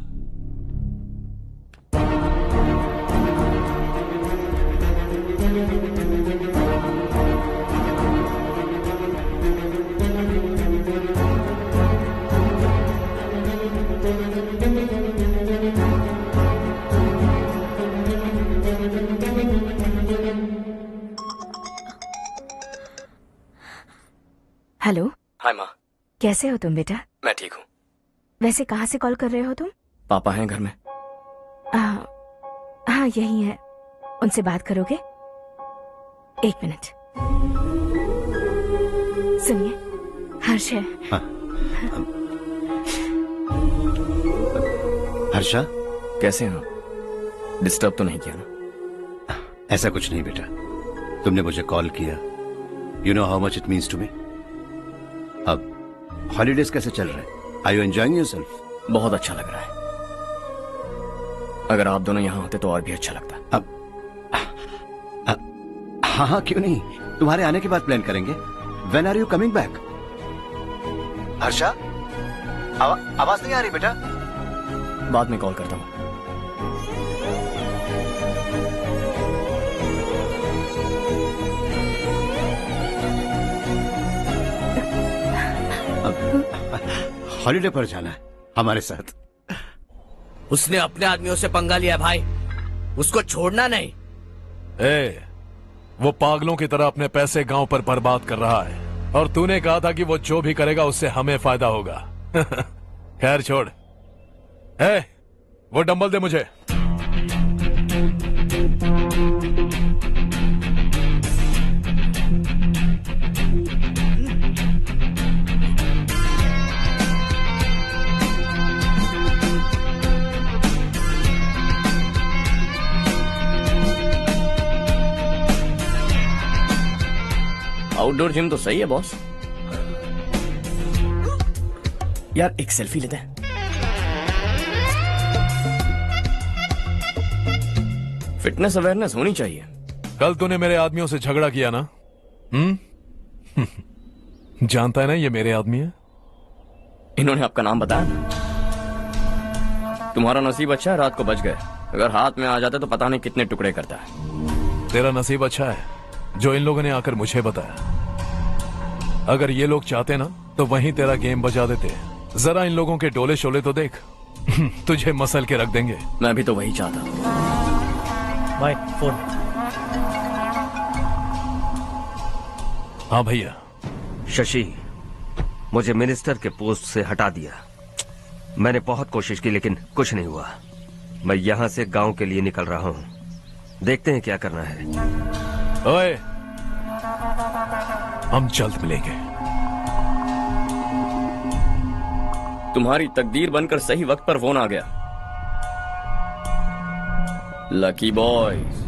S14: हेलो।
S1: हाय माँ।
S14: कैसे हो तुम बेटा?
S1: मैं ठीक हूँ।
S14: वैसे कहाँ से कॉल कर रहे हो तुम?
S1: पापा हैं घर में?
S14: हाँ यही है। उनसे बात करोगे? एक मिनट। सुनिए, हर्ष है।
S7: हर्षा,
S1: कैसे हैं आप? डिस्टर्ब तो नहीं किया ना?
S7: ऐसा कुछ नहीं बेटा, तुमने मुझे कॉल किया। You know how much it means to me. अब हॉलीडेज कैसे चल रहे हैं? Are you enjoying yourself?
S1: बहुत अच्छा लग रहा है। अगर आप दोनों यहाँ होते तो और भी अच्छा लगता।
S7: अब हाँ हाँ क्यों नहीं, तुम्हारे आने के बाद प्लान करेंगे। When are you coming back? Harsha, आवाज नहीं आ रही बेटा।
S1: बाद में कॉल करता हूँ।
S7: हॉलीडे पर जाना है हमारे साथ।
S6: उसने अपने आदमियों से पंगा लिया भाई, उसको छोड़ना नहीं।
S5: वो पागलों की तरह अपने पैसे गांव पर बर्बाद कर रहा है और तूने कहा था कि वो जो भी करेगा उससे हमें फायदा होगा। खैर छोड़। वो डंबल दे मुझे।
S1: आउटडोर जिम तो सही है बॉस। यार एक सेल्फी लेते हैं। फिटनेस अवेयरनेस होनी चाहिए।
S5: कल तूने मेरे आदमियों से झगड़ा किया ना? जानता है ना ये मेरे आदमी है।
S1: इन्होंने आपका नाम बताया? तुम्हारा नसीब अच्छा है रात को बच गए, अगर हाथ में आ जाते तो पता नहीं कितने टुकड़े करता है।
S5: तेरा नसीब अच्छा है जो इन लोगों ने आकर मुझे बताया। अगर ये लोग चाहते ना तो वहीं तेरा गेम बजा देते। जरा इन लोगों के डोले शोले तो देख। तुझे मसल के रख देंगे।
S1: मैं भी तो वही चाहता हूं।
S11: Bye phone.
S5: हाँ भैया।
S20: शशि, मुझे मिनिस्टर के पोस्ट से हटा दिया। मैंने बहुत कोशिश की लेकिन कुछ नहीं हुआ। मैं यहां से गांव के लिए निकल रहा हूं। देखते हैं क्या करना है।
S5: ओए, हम जल्द मिलेंगे।
S1: तुम्हारी तकदीर बनकर सही वक्त पर फोन आ गया। Lucky boys.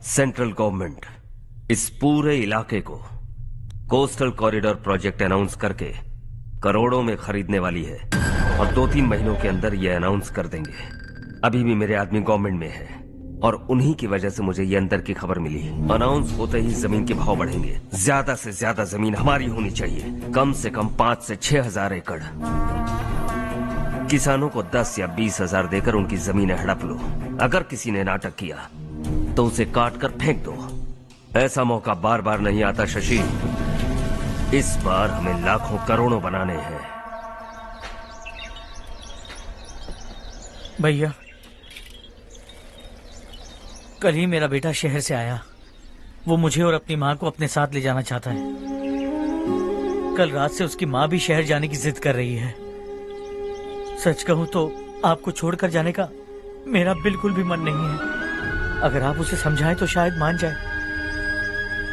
S20: सेंट्रल गवर्नमेंट इस पूरे इलाके को कोस्टल कॉरिडोर प्रोजेक्ट अनाउंस करके करोड़ों में खरीदने वाली है और 2-3 महीनों के अंदर ये अनाउंस कर देंगे। अभी भी मेरे आदमी गवर्नमेंट में है और उन्हीं की वजह से मुझे ये अंदर की खबर मिली। अनाउंस होते ही जमीन के भाव बढ़ेंगे। ज्यादा से ज्यादा जमीन हमारी होनी चाहिए, कम से कम 5 से 6 हजार एकड़। किसानों को 10 या 20 हजार देकर उनकी जमीनें हड़प लो। अगर किसी ने नाटक किया तो उसे काट कर फेंक दो। ऐसा मौका बार बार नहीं आता शशि। इस बार हमें लाखों करोड़ों बनाने हैं।
S11: भैया, कल ही मेरा बेटा शहर से आया। वो मुझे और अपनी माँ को अपने साथ ले जाना चाहता है। कल रात से उसकी माँ भी शहर जाने की जिद कर रही है। सच कहूँ तो आपको छोड़कर जाने का मेरा बिल्कुल भी मन नहीं है। अगर आप उसे समझाएं तो शायद मान जाए।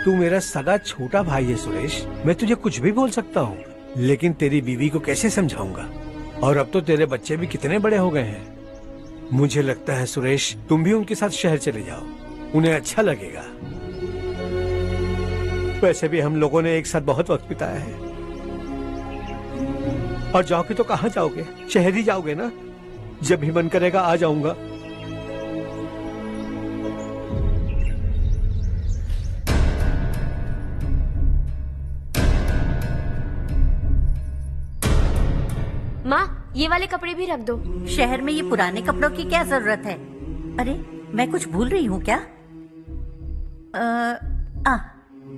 S9: तू मेरा सगा छोटा भाई है सुरेश, मैं तुझे कुछ भी बोल सकता हूँ, लेकिन तेरी बीवी को कैसे समझाऊंगा? और अब तो तेरे बच्चे भी कितने बड़े हो गए हैं। मुझे लगता है सुरेश, तुम भी उनके साथ शहर चले जाओ, उन्हें अच्छा लगेगा। वैसे भी हम लोगों ने एक साथ बहुत वक्त बिताया है। और जाओगे तो कहाँ जाओगे? शहर ही जाओगे ना? जब भी मन करेगा आ जाऊंगा।
S10: माँ, ये वाले कपड़े भी रख दो।
S22: शहर में ये पुराने कपड़ों की क्या जरूरत है? अरे मैं कुछ भूल रही हूँ क्या?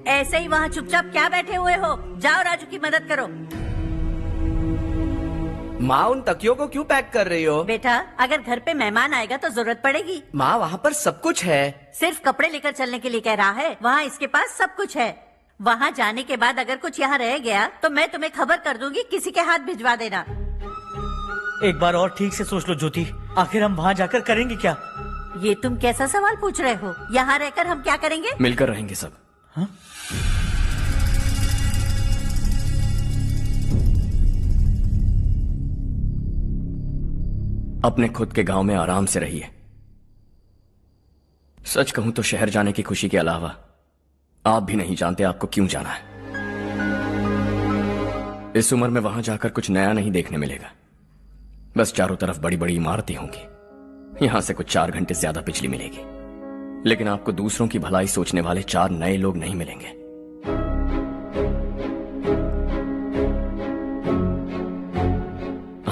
S22: ऐसे ही वहाँ चुपचाप क्या बैठे हुए हो? जाओ राजू की मदद करो।
S6: माँ, उन तकियों को क्यों पैक कर रही हो?
S22: बेटा, अगर घर पे मेहमान आएगा तो जरूरत पड़ेगी।
S6: माँ, वहाँ पर सब कुछ है।
S22: सिर्फ कपड़े लेकर चलने के लिए कह रहा है? वहाँ इसके पास सब कुछ है। वहाँ जाने के बाद अगर कुछ यहाँ रह गया तो मैं तुम्हें खबर कर दूंगी, किसी के हाथ भिजवा देना।
S11: एक बार और ठीक से सोच लो ज्योति, आखिर हम वहाँ जाकर करेंगे क्या?
S22: ये तुम कैसा सवाल पूछ रहे हो? यहाँ रहकर हम क्या करेंगे?
S1: मिलकर रहेंगे सब।
S11: हाँ?
S1: अपने खुद के गांव में आराम से रहिए। सच कहूं तो शहर जाने की खुशी के अलावा आप भी नहीं जानते आपको क्यों जाना है। इस उम्र में वहां जाकर कुछ नया नहीं देखने मिलेगा। बस चारों तरफ बड़ी बड़ी इमारतें होंगी। यहां से कुछ 4 घंटे ज्यादा बिजली मिलेगी, लेकिन आपको दूसरों की भलाई सोचने वाले 4 नए लोग नहीं मिलेंगे।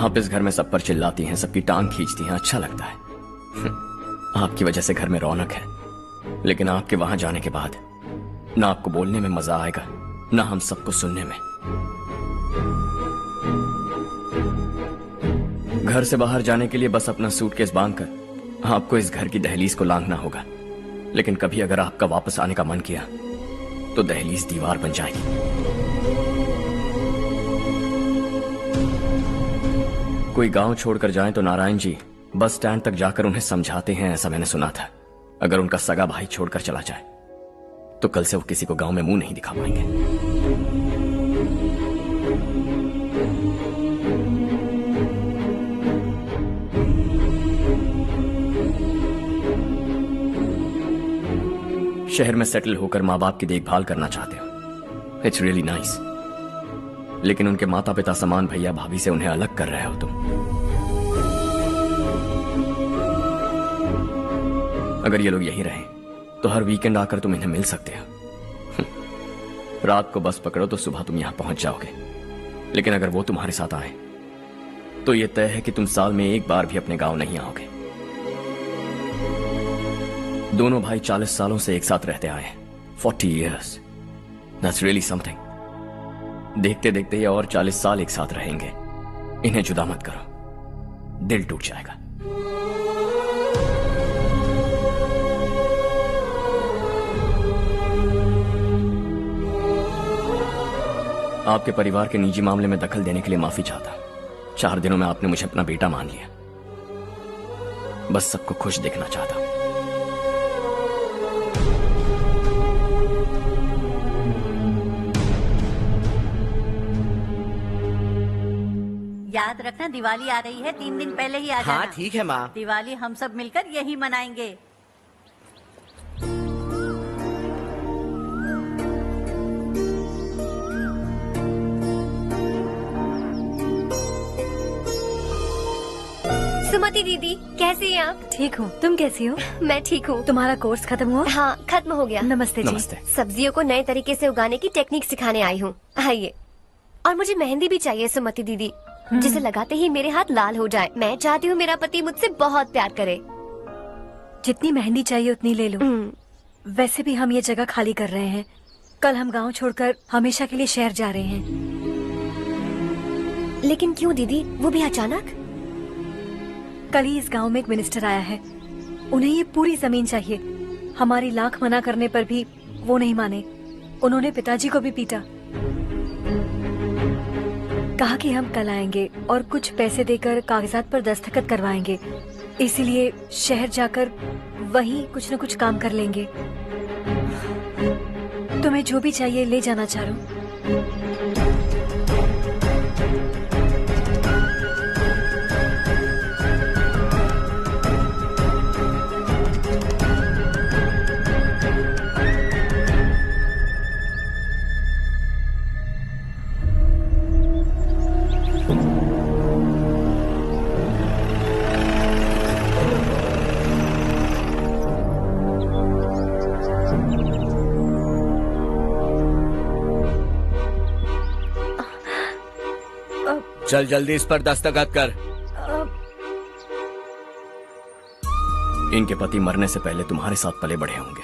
S1: आप इस घर में सब पर चिल्लाती हैं, सबकी टांग खींचती हैं, अच्छा लगता है। आपकी वजह से घर में रौनक है, लेकिन आपके वहां जाने के बाद ना आपको बोलने में मजा आएगा, ना हम सबको सुनने में। घर से बाहर जाने के लिए बस अपना सूटकेस बांधकर आपको इस घर की दहलीज को लांघना होगा, लेकिन कभी अगर आपका वापस आने का मन किया तो दहलीज दीवार बन जाएगी। कोई गांव छोड़कर जाए तो नारायण जी बस स्टैंड तक जाकर उन्हें समझाते हैं, ऐसा मैंने सुना था। अगर उनका सगा भाई छोड़कर चला जाए तो कल से वो किसी को गांव में मुंह नहीं दिखा पाएंगे। शहर में सेटल होकर माँ बाप की देखभाल करना चाहते हो, इट्स रियली नाइस। लेकिन उनके माता पिता समान भैया भाभी से उन्हें अलग कर रहे हो तुम। अगर ये लोग यहीं रहे तो हर वीकेंड आकर तुम इन्हें मिल सकते हो। रात को बस पकड़ो तो सुबह तुम यहां पहुंच जाओगे। लेकिन अगर वो तुम्हारे साथ आए तो ये तय है कि तुम साल में एक बार भी अपने गांव नहीं आओगे। दोनों भाई 40 सालों से एक साथ रहते आए, 40 years, that's really something। देखते देखते ये और 40 साल एक साथ रहेंगे। इन्हें जुदा मत करो, दिल टूट जाएगा। आपके परिवार के निजी मामले में दखल देने के लिए माफी चाहता। 4 दिनों में आपने मुझे अपना बेटा मान लिया। बस सबको खुश देखना चाहता।
S22: याद रखना दिवाली आ रही है, 3 दिन पहले ही आ जाना।
S6: हाँ ठीक है माँ।
S22: दिवाली हम सब मिलकर यही मनाएंगे।
S3: सुमति दीदी, कैसी हैं आप?
S2: ठीक हूँ, तुम कैसी हो?
S3: मैं ठीक हूँ।
S2: तुम्हारा कोर्स खत्म हुआ?
S3: हाँ, खत्म हो गया।
S2: नमस्ते जी।
S1: नमस्ते।
S3: सब्जियों को नए तरीके से उगाने की टेक्निक सिखाने आई हूँ। आइए। और मुझे मेहंदी भी चाहिए सुमति दीदी, जिसे लगाते ही मेरे हाथ लाल हो जाए। मैं चाहती हूँ मेरा पति मुझसे बहुत प्यार करे।
S2: जितनी मेहंदी चाहिए उतनी ले लो। वैसे भी हम ये जगह खाली कर रहे हैं। कल हम गांव छोड़कर हमेशा के लिए शहर जा रहे हैं।
S3: लेकिन क्यों दीदी, वो भी अचानक?
S2: कल ही इस गांव में एक मिनिस्टर आया है। उन्हें ये पूरी जमीन चाहिए। हमारी लाख मना करने पर भी वो नहीं माने। उन्होंने पिताजी को भी पीटा। कहा कि हम कल आएंगे और कुछ पैसे देकर कागजात पर दस्तखत करवाएंगे। इसीलिए शहर जाकर वहीं कुछ न कुछ काम कर लेंगे। तुम्हें जो भी चाहिए ले जाना चारो।
S21: चल जल्दी इस पर दस्तखत कर।
S1: इनके पति मरने से पहले तुम्हारे साथ पले बढ़े होंगे।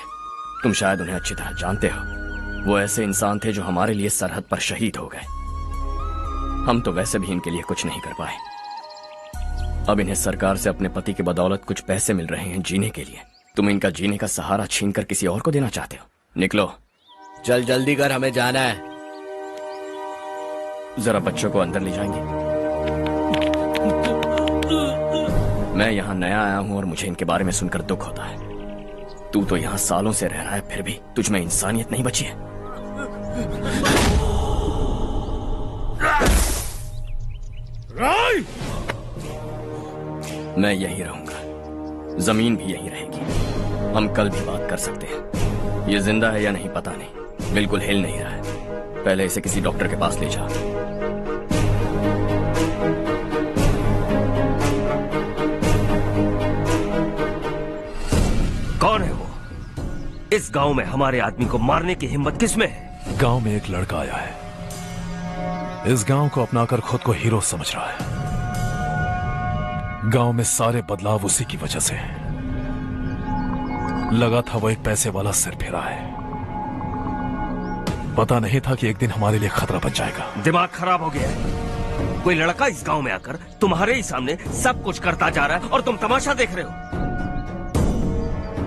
S1: तुम शायद उन्हें अच्छी तरह जानते हो। वो ऐसे इंसान थे जो हमारे लिए सरहद पर शहीद हो गए। हम तो वैसे भी इनके लिए कुछ नहीं कर पाए। अब इन्हें सरकार से अपने पति की बदौलत कुछ पैसे मिल रहे हैं जीने के लिए। तुम इनका जीने का सहारा छीनकर किसी और को देना चाहते हो? निकलो।
S21: चल जल्दी कर, हमें जाना है।
S1: जरा बच्चों को अंदर ले जाएंगे? मैं यहाँ नया आया हूँ और मुझे इनके बारे में सुनकर दुख होता है। तू तो यहाँ सालों से रह रहा है, फिर भी तुझ में इंसानियत नहीं बची है। मैं यही रहूंगा, जमीन भी यही रहेगी। हम कल भी बात कर सकते हैं। ये जिंदा है या नहीं पता नहीं, बिल्कुल हिल नहीं रहा है। पहले इसे किसी डॉक्टर के पास ले जा।
S20: कौन है वो? इस गांव में हमारे आदमी को मारने की हिम्मत किसमें है?
S5: गांव में एक लड़का आया है। इस गांव को अपनाकर खुद को हीरो समझ रहा है। गांव में सारे बदलाव उसी की वजह से हैं। लगा था वो एक पैसे वाला सिर फेरा है। पता नहीं था कि एक दिन हमारे लिए खतरा बन जाएगा।
S20: दिमाग खराब हो गया है। कोई लड़का इस गांव में आकर तुम्हारे ही सामने सब कुछ करता जा रहा है और तुम तमाशा देख रहे हो।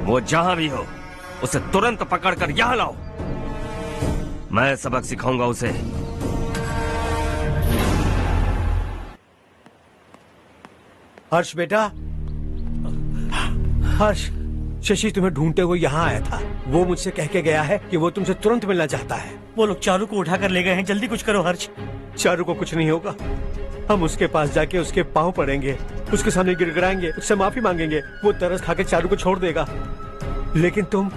S20: वो जहां भी हो उसे तुरंत पकड़कर यहां लाओ। मैं सबक सिखाऊंगा उसे।
S9: हर्ष बेटा, हर्ष, शशि तुम्हें ढूंढते हुए यहाँ आया था। वो मुझसे कह के गया है कि वो तुमसे तुरंत मिलना चाहता है।
S13: वो लोग चारू को उठाकर ले गए हैं, जल्दी कुछ करो हर्ष।
S9: चारू को कुछ नहीं होगा। हम उसके पास जाके उसके पांव पड़ेंगे, उसके सामने गिड़गिड़ाएंगे, उससे माफी मांगेंगे। वो तरस खा के चारू को छोड़ देगा। लेकिन तुम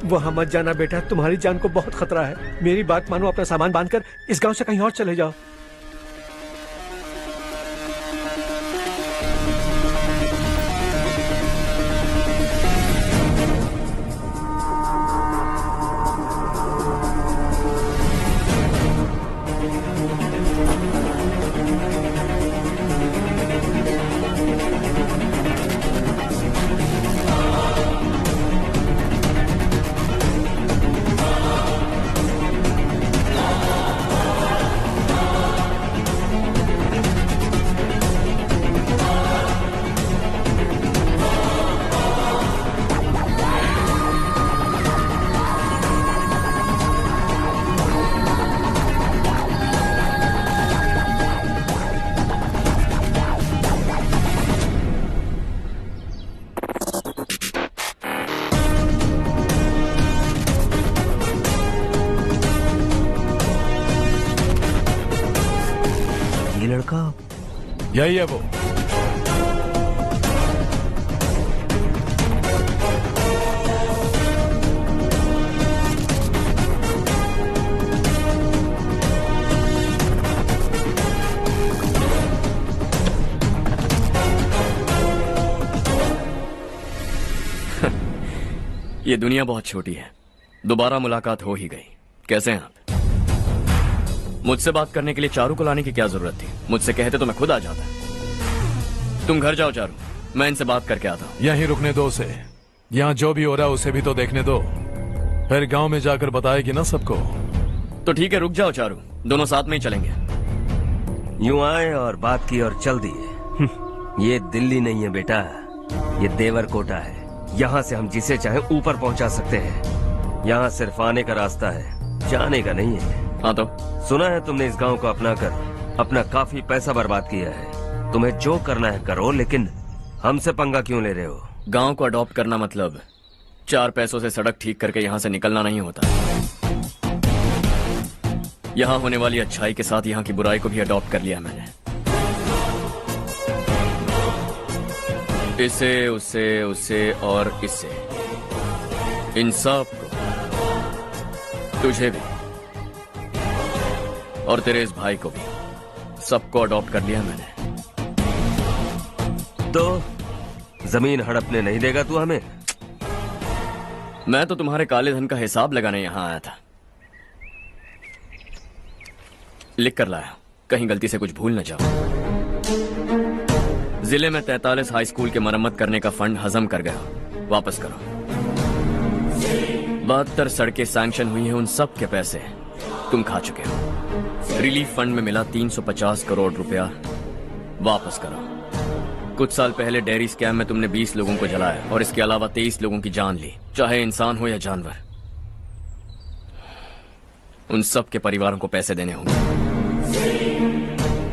S9: वहां मत जाना बेटा, तुम्हारी जान को बहुत खतरा है। मेरी बात मानो, अपना सामान बांधकर इस गांव से कहीं और चले जाओ।
S5: यही है वो।
S1: ये दुनिया बहुत छोटी है। दोबारा मुलाकात हो ही गई। कैसे हैं आप? मुझसे बात करने के लिए चारू को लाने की क्या जरूरत थी? मुझसे कहते तो मैं खुद आ जाता। तुम घर जाओ चारू, मैं इनसे बात करके आता हूँ।
S5: यहीं रुकने दो उसे। यहाँ जो भी हो रहा है उसे भी तो देखने दो, फिर गांव में जाकर बताएगी ना सबको।
S1: तो ठीक है, रुक जाओ चारू, दोनों साथ में ही चलेंगे।
S20: यूं आए और बात की और चल दिए। ये दिल्ली नहीं है बेटा, ये देवरकोटा है। यहाँ से हम जिसे चाहे ऊपर पहुँचा सकते हैं। यहाँ सिर्फ आने का रास्ता है, जाने का नहीं है।
S1: हाँ तो
S20: सुना है तुमने इस गांव को अपना कर अपना काफी पैसा बर्बाद किया है। तुम्हें जो करना है करो, लेकिन हमसे पंगा क्यों ले रहे हो?
S1: गांव को अडॉप्ट करना मतलब 4 पैसों से सड़क ठीक करके यहाँ से निकलना नहीं होता। यहाँ होने वाली अच्छाई के साथ यहाँ की बुराई को भी अडॉप्ट कर लिया मैंने। इसे, उसे, उसे और इससे, इन सब को, तुझे भी और तेरे इस भाई को भी, सबको अडॉप्ट कर लिया मैंने।
S20: तो जमीन हड़पने नहीं देगा तू हमें?
S1: मैं तो तुम्हारे काले धन का हिसाब लगाने यहाँ आया था। लिख कर लाया, कहीं गलती से कुछ भूल न जाओ। जिले में 43 हाई स्कूल के मरम्मत करने का फंड हजम कर गया, वापस करो। 72 सड़कें सैंक्शन हुई हैं, उन सब के पैसे तुम खा चुके हो। रिलीफ फंड में मिला 350 करोड़ रुपया, वापस करो। कुछ साल पहले डेयरी स्कैम में तुमने 20 लोगों को जलाया और इसके अलावा 23 लोगों की जान ली, चाहे इंसान हो या जानवर। उन सब के परिवारों को पैसे देने होंगे।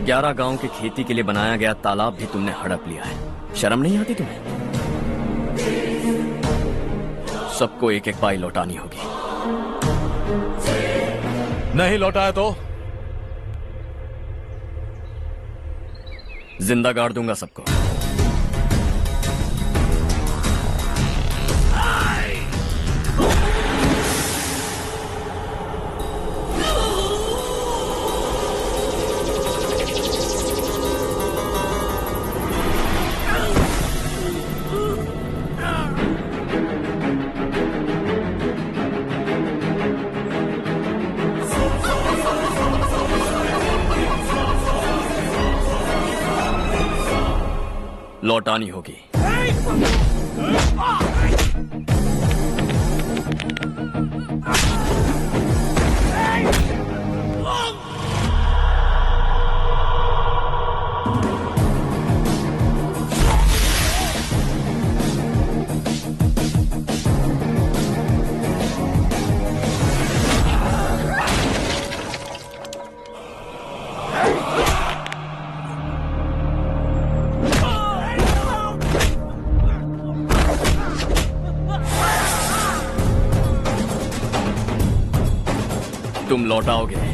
S1: 11 गांव की खेती के लिए बनाया गया तालाब भी तुमने हड़प लिया है। शर्म नहीं आती तुम्हें? सबको एक एक पाई लौटानी होगी।
S5: नहीं लौटाया तो
S1: जिंदा गाड़ दूंगा सबको। लौटानी होगी। तुम लौटाओगे।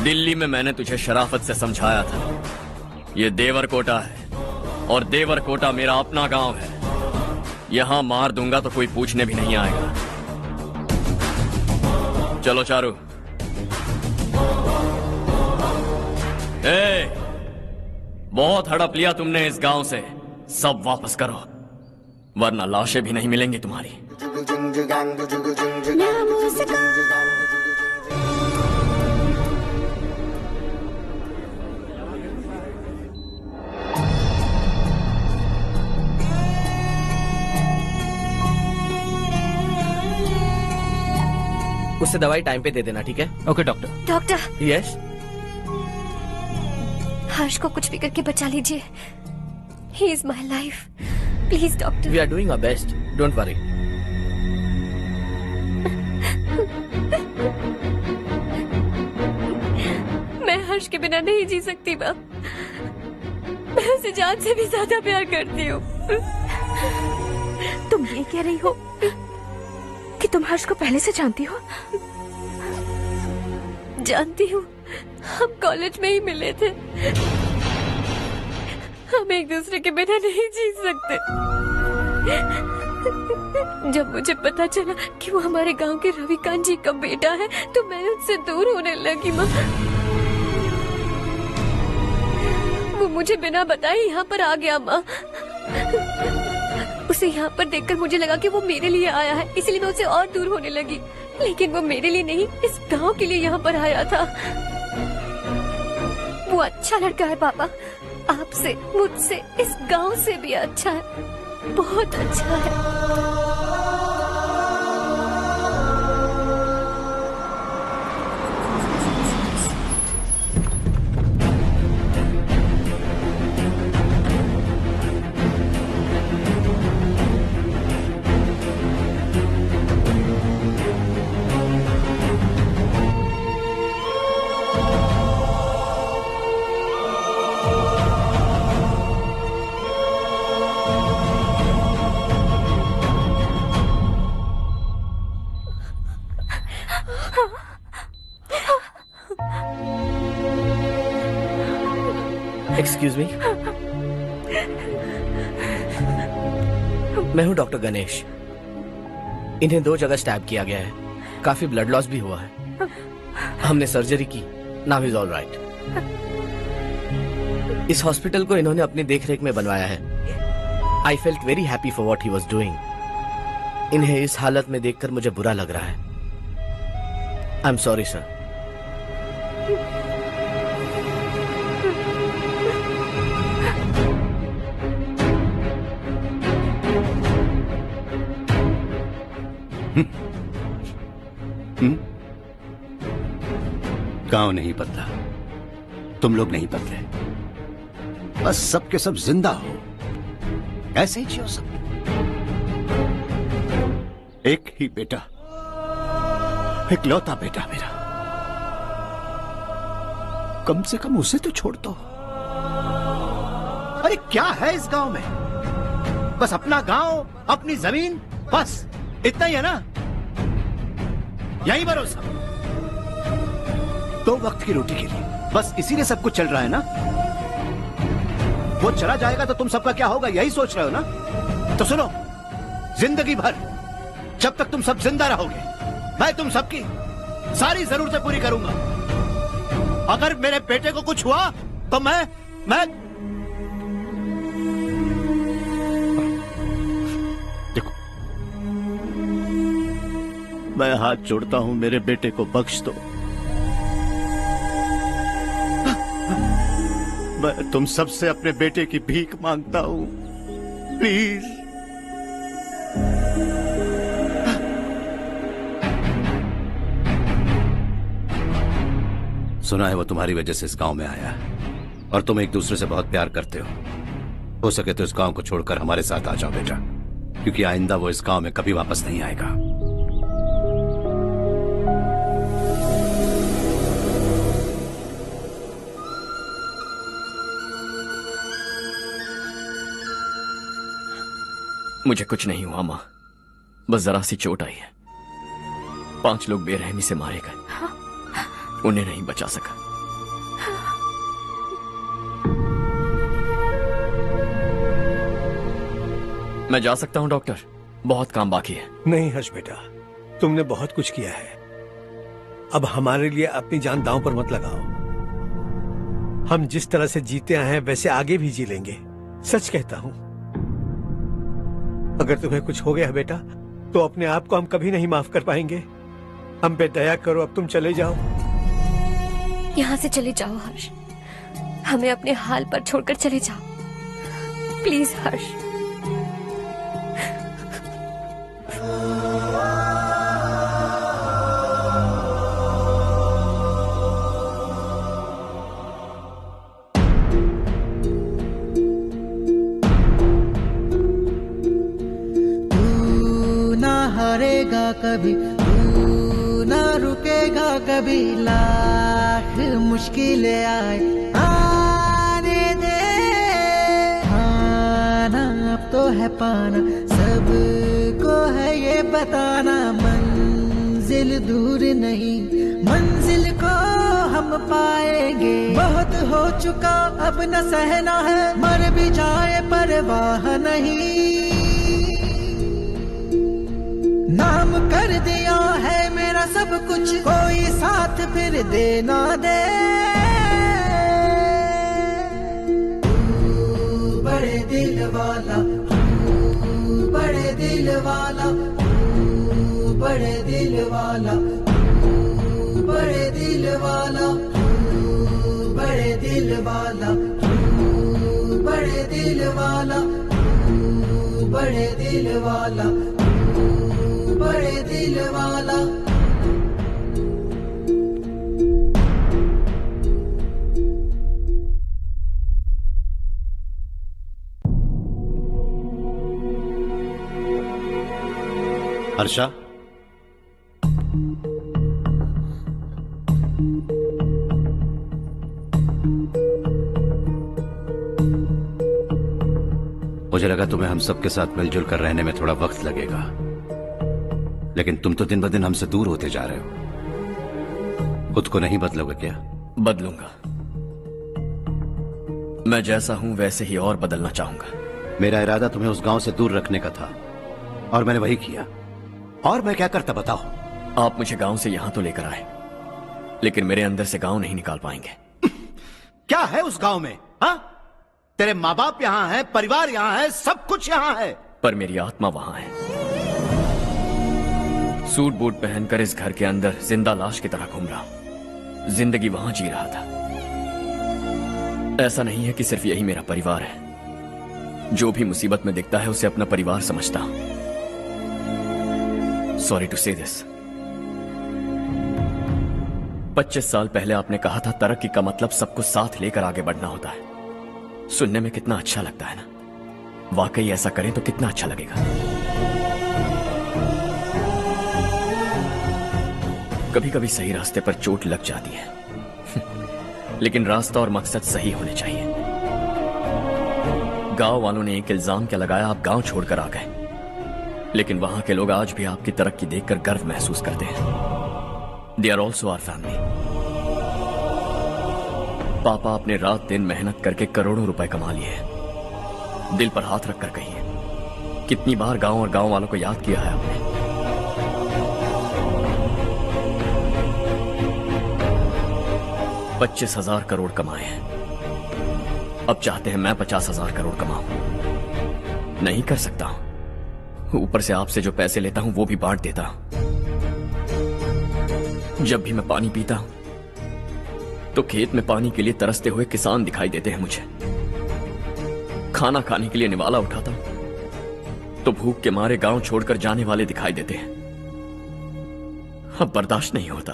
S1: दिल्ली में मैंने तुझे शराफत से समझाया था, ये देवरकोटा है और देवरकोटा मेरा अपना गांव है। यहां मार दूंगा तो कोई पूछने भी नहीं आएगा। चलो चारू। बहुत हड़प लिया तुमने इस गांव से, सब वापस करो वरना लाशें भी नहीं मिलेंगी तुम्हारी।
S6: उससे दवाई टाइम पे दे देना, ठीक है?
S18: Okay doctor.
S3: Doctor.
S6: Yes.
S3: Harsh को कुछ भी करके बचा लीजिए। He is my life, please doctor.
S6: We are doing our best, don't worry.
S10: मैं हर्ष के बिना नहीं जी सकती माँ। मैं उसे जान से भी ज्यादा प्यार करती हूँ।
S14: तुम ये कह रही हो कि तुम हर्ष को पहले से जानती हो?
S10: जानती हूँ, हम कॉलेज में ही मिले थे। हम एक दूसरे के बिना नहीं जी सकते। जब मुझे पता चला कि वो हमारे गांव के रविकांत जी का बेटा है तो मैं उससे दूर होने लगी माँ। वो मुझे बिना बताए यहाँ पर आ गया माँ। उसे यहाँ पर देखकर मुझे लगा कि वो मेरे लिए आया है, इसलिए मैं उससे और दूर होने लगी। लेकिन वो मेरे लिए नहीं, इस गांव के लिए यहाँ पर आया था। वो अच्छा लड़का है पापा, आपसे, मुझसे, इस गांव से भी अच्छा है, बहुत अच्छा है।
S6: एक्सक्यूज मी, मैं हूं डॉक्टर गणेश। इन्हें 2 जगह स्टैब किया गया है, काफी ब्लड लॉस भी हुआ है। हमने सर्जरी की, नाउ इज ऑल राइट। इस हॉस्पिटल को इन्होंने अपनी देखरेख में बनवाया है। I felt very happy for what he was doing. इन्हें इस हालत में देखकर मुझे बुरा लग रहा है। I am sorry sir.
S7: गांव नहीं बदला, तुम लोग नहीं बदले, बस सबके सब जिंदा हो, ऐसे ही जियो सब। एक ही बेटा, इकलौता बेटा मेरा, कम से कम उसे तो छोड़ दो। अरे क्या है इस गांव में? बस अपना गांव, अपनी जमीन, बस इतना ही है ना? यही भरोसा 2 वक्त की रोटी के लिए, बस इसीलिए सब कुछ चल रहा है ना? वो चला जाएगा तो तुम सबका क्या होगा, यही सोच रहे हो ना? तो सुनो, जिंदगी भर जब तक तुम सब जिंदा रहोगे, मैं तुम सबकी सारी जरूरतें पूरी करूंगा। अगर मेरे बेटे को कुछ हुआ तो मैं देखो, मैं हाथ जोड़ता हूं, मेरे बेटे को बख्श दो। मैं तुम सबसे अपने बेटे की भीख मांगता हूं, प्लीज। सुना है वो तुम्हारी वजह से इस गांव में आया है और तुम एक दूसरे से बहुत प्यार करते हो सके तो इस गांव को छोड़कर हमारे साथ आ जाओ बेटा, क्योंकि आइंदा वो इस गांव में कभी वापस नहीं आएगा।
S1: मुझे कुछ नहीं हुआ माँ, बस जरा सी चोट आई है। 5 लोग बेरहमी से मारे गए, उन्हें नहीं बचा सका। मैं जा सकता हूं डॉक्टर, बहुत काम बाकी है।
S9: नहीं हर्ष बेटा, तुमने बहुत कुछ किया है, अब हमारे लिए अपनी जान दांव पर मत लगाओ। हम जिस तरह से जीते आए हैं वैसे आगे भी जी लेंगे, सच कहता हूं। अगर तुम्हें कुछ हो गया बेटा तो अपने आप को हम कभी नहीं माफ कर पाएंगे। हम पे दया करो, अब तुम चले जाओ।
S3: यहाँ से चले जाओ हर्ष, हमें अपने हाल पर छोड़कर चले जाओ प्लीज हर्ष।
S4: हारेगा कभी, तू ना रुकेगा कभी, लाख मुश्किलें आए आने दे। खाना अब तो है पाना, सबको है ये बताना, मंजिल दूर नहीं, मंजिल को हम पाएंगे। बहुत हो चुका अब न सहना है, मर भी जाए परवाह नहीं। नाम कर दिया है मेरा सब कुछ, कोई साथ फिर देना दे। तू बड़े दिल वाला, तू बड़े दिल वाला, तू बड़े दिल वाला, तू बड़े दिल वाला, तू बड़े दिल वाला, तू बड़े दिल वाला, तू बड़े दिल वाला, बड़े दिल वाला।
S7: हर्षा, मुझे लगा तुम्हें हम सबके साथ मिलजुल कर रहने में थोड़ा वक्त लगेगा, लेकिन तुम तो दिन ब दिन हमसे दूर होते जा रहे हो। खुद को नहीं बदलोगे क्या?
S1: बदलूंगा, मैं जैसा हूं वैसे ही और बदलना चाहूंगा।
S7: मेरा इरादा तुम्हें उस गांव से दूर रखने का था और मैंने वही किया। और मैं क्या करता बताओ?
S1: आप मुझे गांव से यहां तो लेकर आए, लेकिन मेरे अंदर से गांव नहीं निकाल पाएंगे।
S7: क्या है उस गांव में? हाँ, तेरे माँ बाप यहाँ है, परिवार यहाँ है, सब कुछ यहाँ है,
S1: पर मेरी आत्मा वहां है। सूट बूट पहनकर इस घर के अंदर जिंदा लाश की तरह घूम रहा हूं, जिंदगी वहां जी रहा था। ऐसा नहीं है कि सिर्फ यही मेरा परिवार है, जो भी मुसीबत में दिखता है उसे अपना परिवार समझता हूं। सॉरी टू से दिस। 25 साल पहले आपने कहा था तरक्की का मतलब सबको साथ लेकर आगे बढ़ना होता है। सुनने में कितना अच्छा लगता है ना? वाकई ऐसा करें तो कितना अच्छा लगेगा। कभी कभी सही रास्ते पर चोट लग जाती है लेकिन रास्ता और मकसद सही होने चाहिए। गांव वालों ने एक इल्जाम क्या लगाया, आप गांव छोड़कर आ गए, लेकिन वहां के लोग आज भी आपकी तरक्की देखकर गर्व महसूस करते हैं। They are also our family. पापा आपने रात दिन मेहनत करके करोड़ों रुपए कमा लिए हैं। दिल पर हाथ रखकर कहिए, कितनी बार गांव और गांव वालों को याद किया है आपने? $25,000 करोड़ कमाए हैं, अब चाहते हैं मैं 50,000 करोड़ कमाऊं। नहीं कर सकता हूं। ऊपर से आपसे जो पैसे लेता हूं वो भी बांट देता हूं। जब भी मैं पानी पीता हूं तो खेत में पानी के लिए तरसते हुए किसान दिखाई देते हैं मुझे। खाना खाने के लिए निवाला उठाता हूं तो भूख के मारे गांव छोड़कर जाने वाले दिखाई देते हैं। अब बर्दाश्त नहीं होता।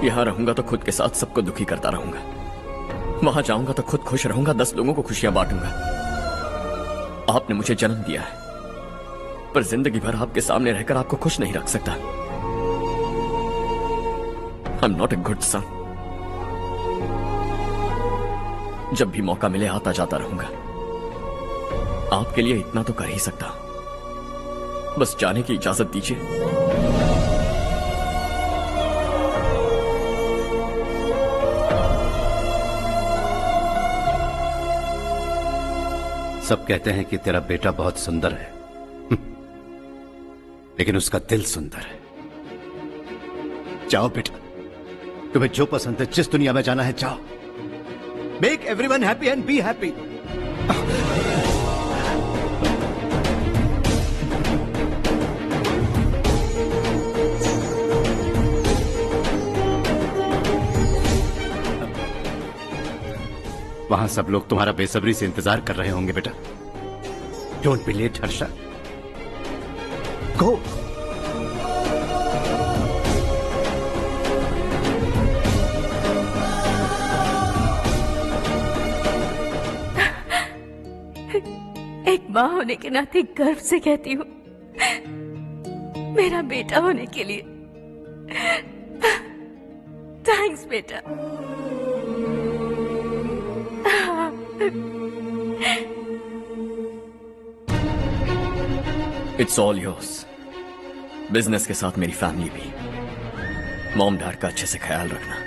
S1: यहां रहूंगा तो खुद के साथ सबको दुखी करता रहूंगा, वहां जाऊंगा तो खुद खुश रहूंगा, 10 लोगों को खुशियां बांटूंगा। आपने मुझे जन्म दिया है, पर जिंदगी भर आपके सामने रहकर आपको खुश नहीं रख सकता। I am not a good son. जब भी मौका मिले आता जाता रहूंगा। आपके लिए इतना तो कर ही सकता, बस जाने की इजाजत दीजिए।
S7: सब कहते हैं कि तेरा बेटा बहुत सुंदर है, लेकिन उसका दिल सुंदर है। जाओ बेटा, तुम्हें जो पसंद है, जिस दुनिया में जाना है जाओ। Make everyone happy and be happy. वहां सब लोग तुम्हारा बेसब्री से इंतजार कर रहे होंगे बेटा। डोंट बी लेट हर्षा, गो।
S14: एक माँ होने के नाते गर्व से कहती हूँ, मेरा बेटा होने के लिए थैंक्स बेटा।
S1: It's all yours. बिजनेस के साथ मेरी फैमिली भी। मॉम डैड का अच्छे से ख्याल रखना।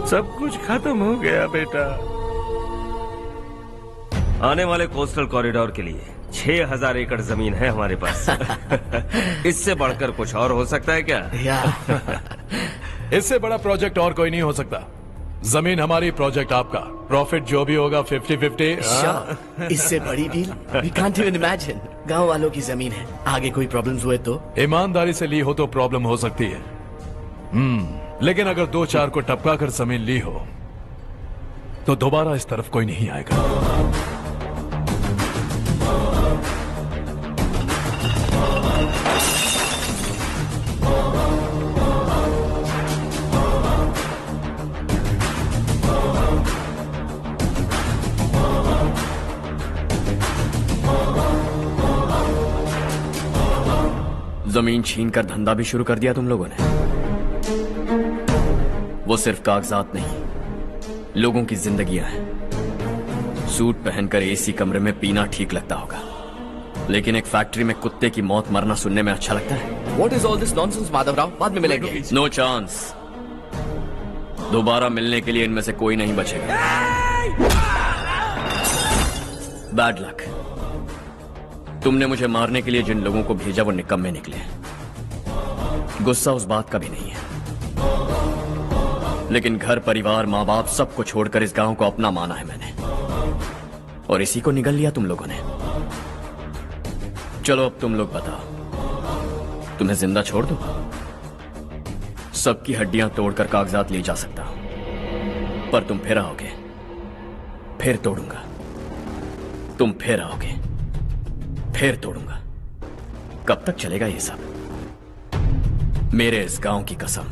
S20: सब कुछ खत्म हो गया बेटा। आने वाले कोस्टल कॉरिडोर के लिए 6000 एकड़ जमीन है हमारे पास। इससे बढ़कर कुछ और हो सकता है क्या?
S5: इससे बड़ा प्रोजेक्ट और कोई नहीं हो सकता। जमीन हमारी, प्रोजेक्ट आपका। प्रॉफिट जो भी होगा 50-50।
S6: इससे बड़ी deal we can't even imagine. गांव वालों की जमीन है, आगे कोई प्रॉब्लम्स हुए तो?
S5: ईमानदारी से ली हो तो प्रॉब्लम हो सकती है, लेकिन अगर 2-4 को टपका कर जमीन ली हो तो दोबारा इस तरफ कोई नहीं आएगा।
S1: जमीन छीनकर धंधा भी शुरू कर दिया तुम लोगों ने। वो सिर्फ कागजात नहीं, लोगों की जिंदगियां हैं। सूट पहनकर एसी कमरे में पीना ठीक लगता होगा, लेकिन एक फैक्ट्री में कुत्ते की मौत मरना सुनने में अच्छा लगता है।
S6: What is all this nonsense, Madhavrao? बाद में मिलेंगे।
S1: No chance. दोबारा मिलने के लिए इनमें से कोई नहीं बचेगा। Bad luck. तुमने मुझे मारने के लिए जिन लोगों को भेजा वो निकम्मे निकले। गुस्सा उस बात का भी नहीं है, लेकिन घर परिवार माँ बाप सबको छोड़कर इस गांव को अपना माना है मैंने, और इसी को निगल लिया तुम लोगों ने। चलो अब तुम लोग बताओ, तुम्हें जिंदा छोड़ दूं? सबकी हड्डियां तोड़कर कागजात ले जा सकता हूं, पर तुम फिर आओगे, फिर तोड़ूंगा। तुम फिर आओगे, फिर तोड़ूंगा। कब तक चलेगा ये सब? मेरे इस गांव की कसम,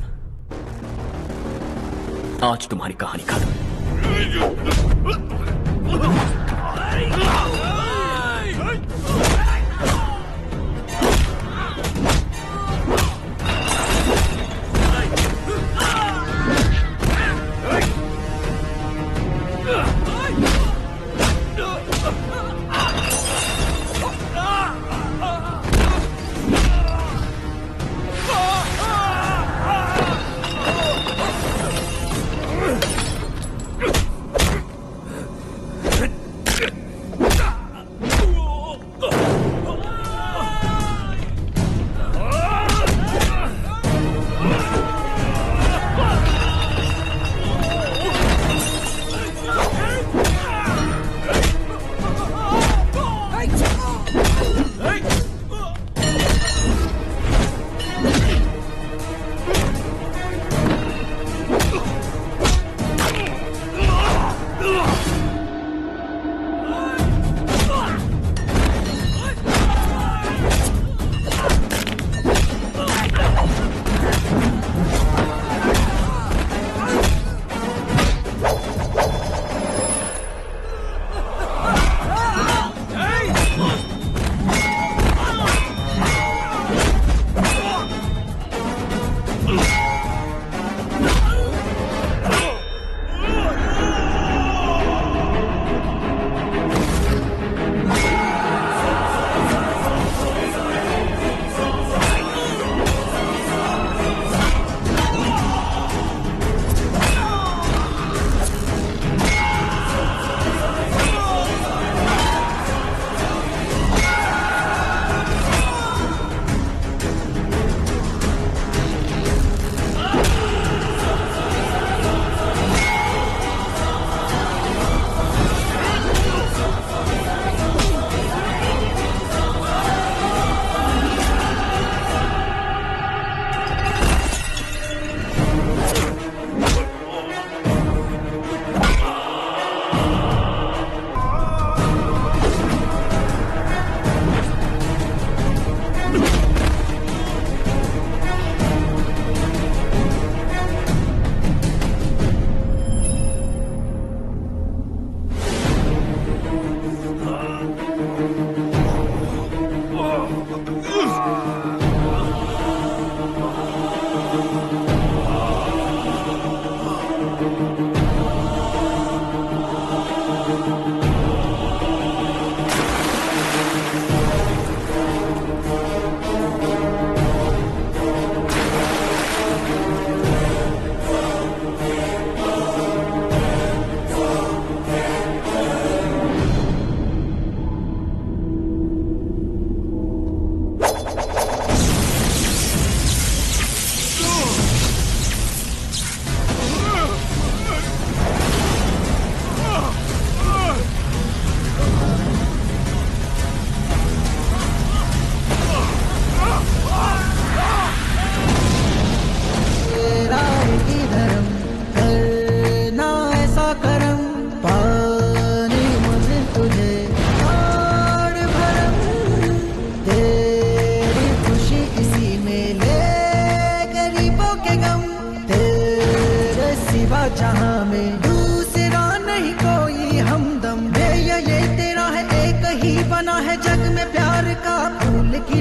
S1: आज तुम्हारी कहानी खत्म।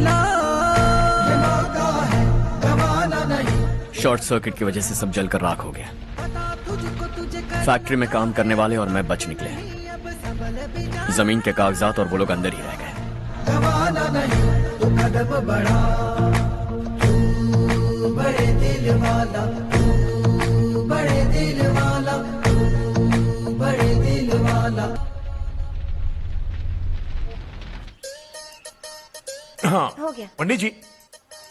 S4: जीना ये मौका है, गवाना नहीं।
S1: शॉर्ट सर्किट की वजह से सब जलकर राख हो गया।
S4: तुझको तुझे कर
S1: फैक्ट्री में काम करने वाले और मैं बच निकले। जमीन के कागजात और वो लोग अंदर ही रह गए।
S4: गवाना नहीं, तू कदम बढ़ा, तू बड़े दिल वाला, तू बड़े दिल वाला, तू बड़े दिल वाला।
S5: हाँ
S3: हो गया।
S5: पंडित जी,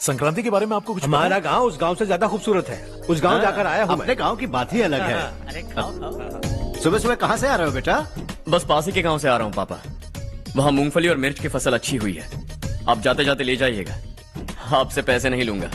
S5: संक्रांति के बारे में आपको कुछ पता
S9: हमारा
S5: है?
S9: गांव उस गांव से ज्यादा खूबसूरत है। उस गांव जाकर आया हूँ
S7: अपने गांव की बात ही अलग है। सुबह सुबह कहाँ से आ रहे हो बेटा?
S1: बस पास ही के गांव से आ रहा हूँ पापा। वहाँ मूंगफली और मिर्च की फसल अच्छी हुई है। आप जाते जाते ले जाइएगा। आपसे पैसे नहीं लूंगा।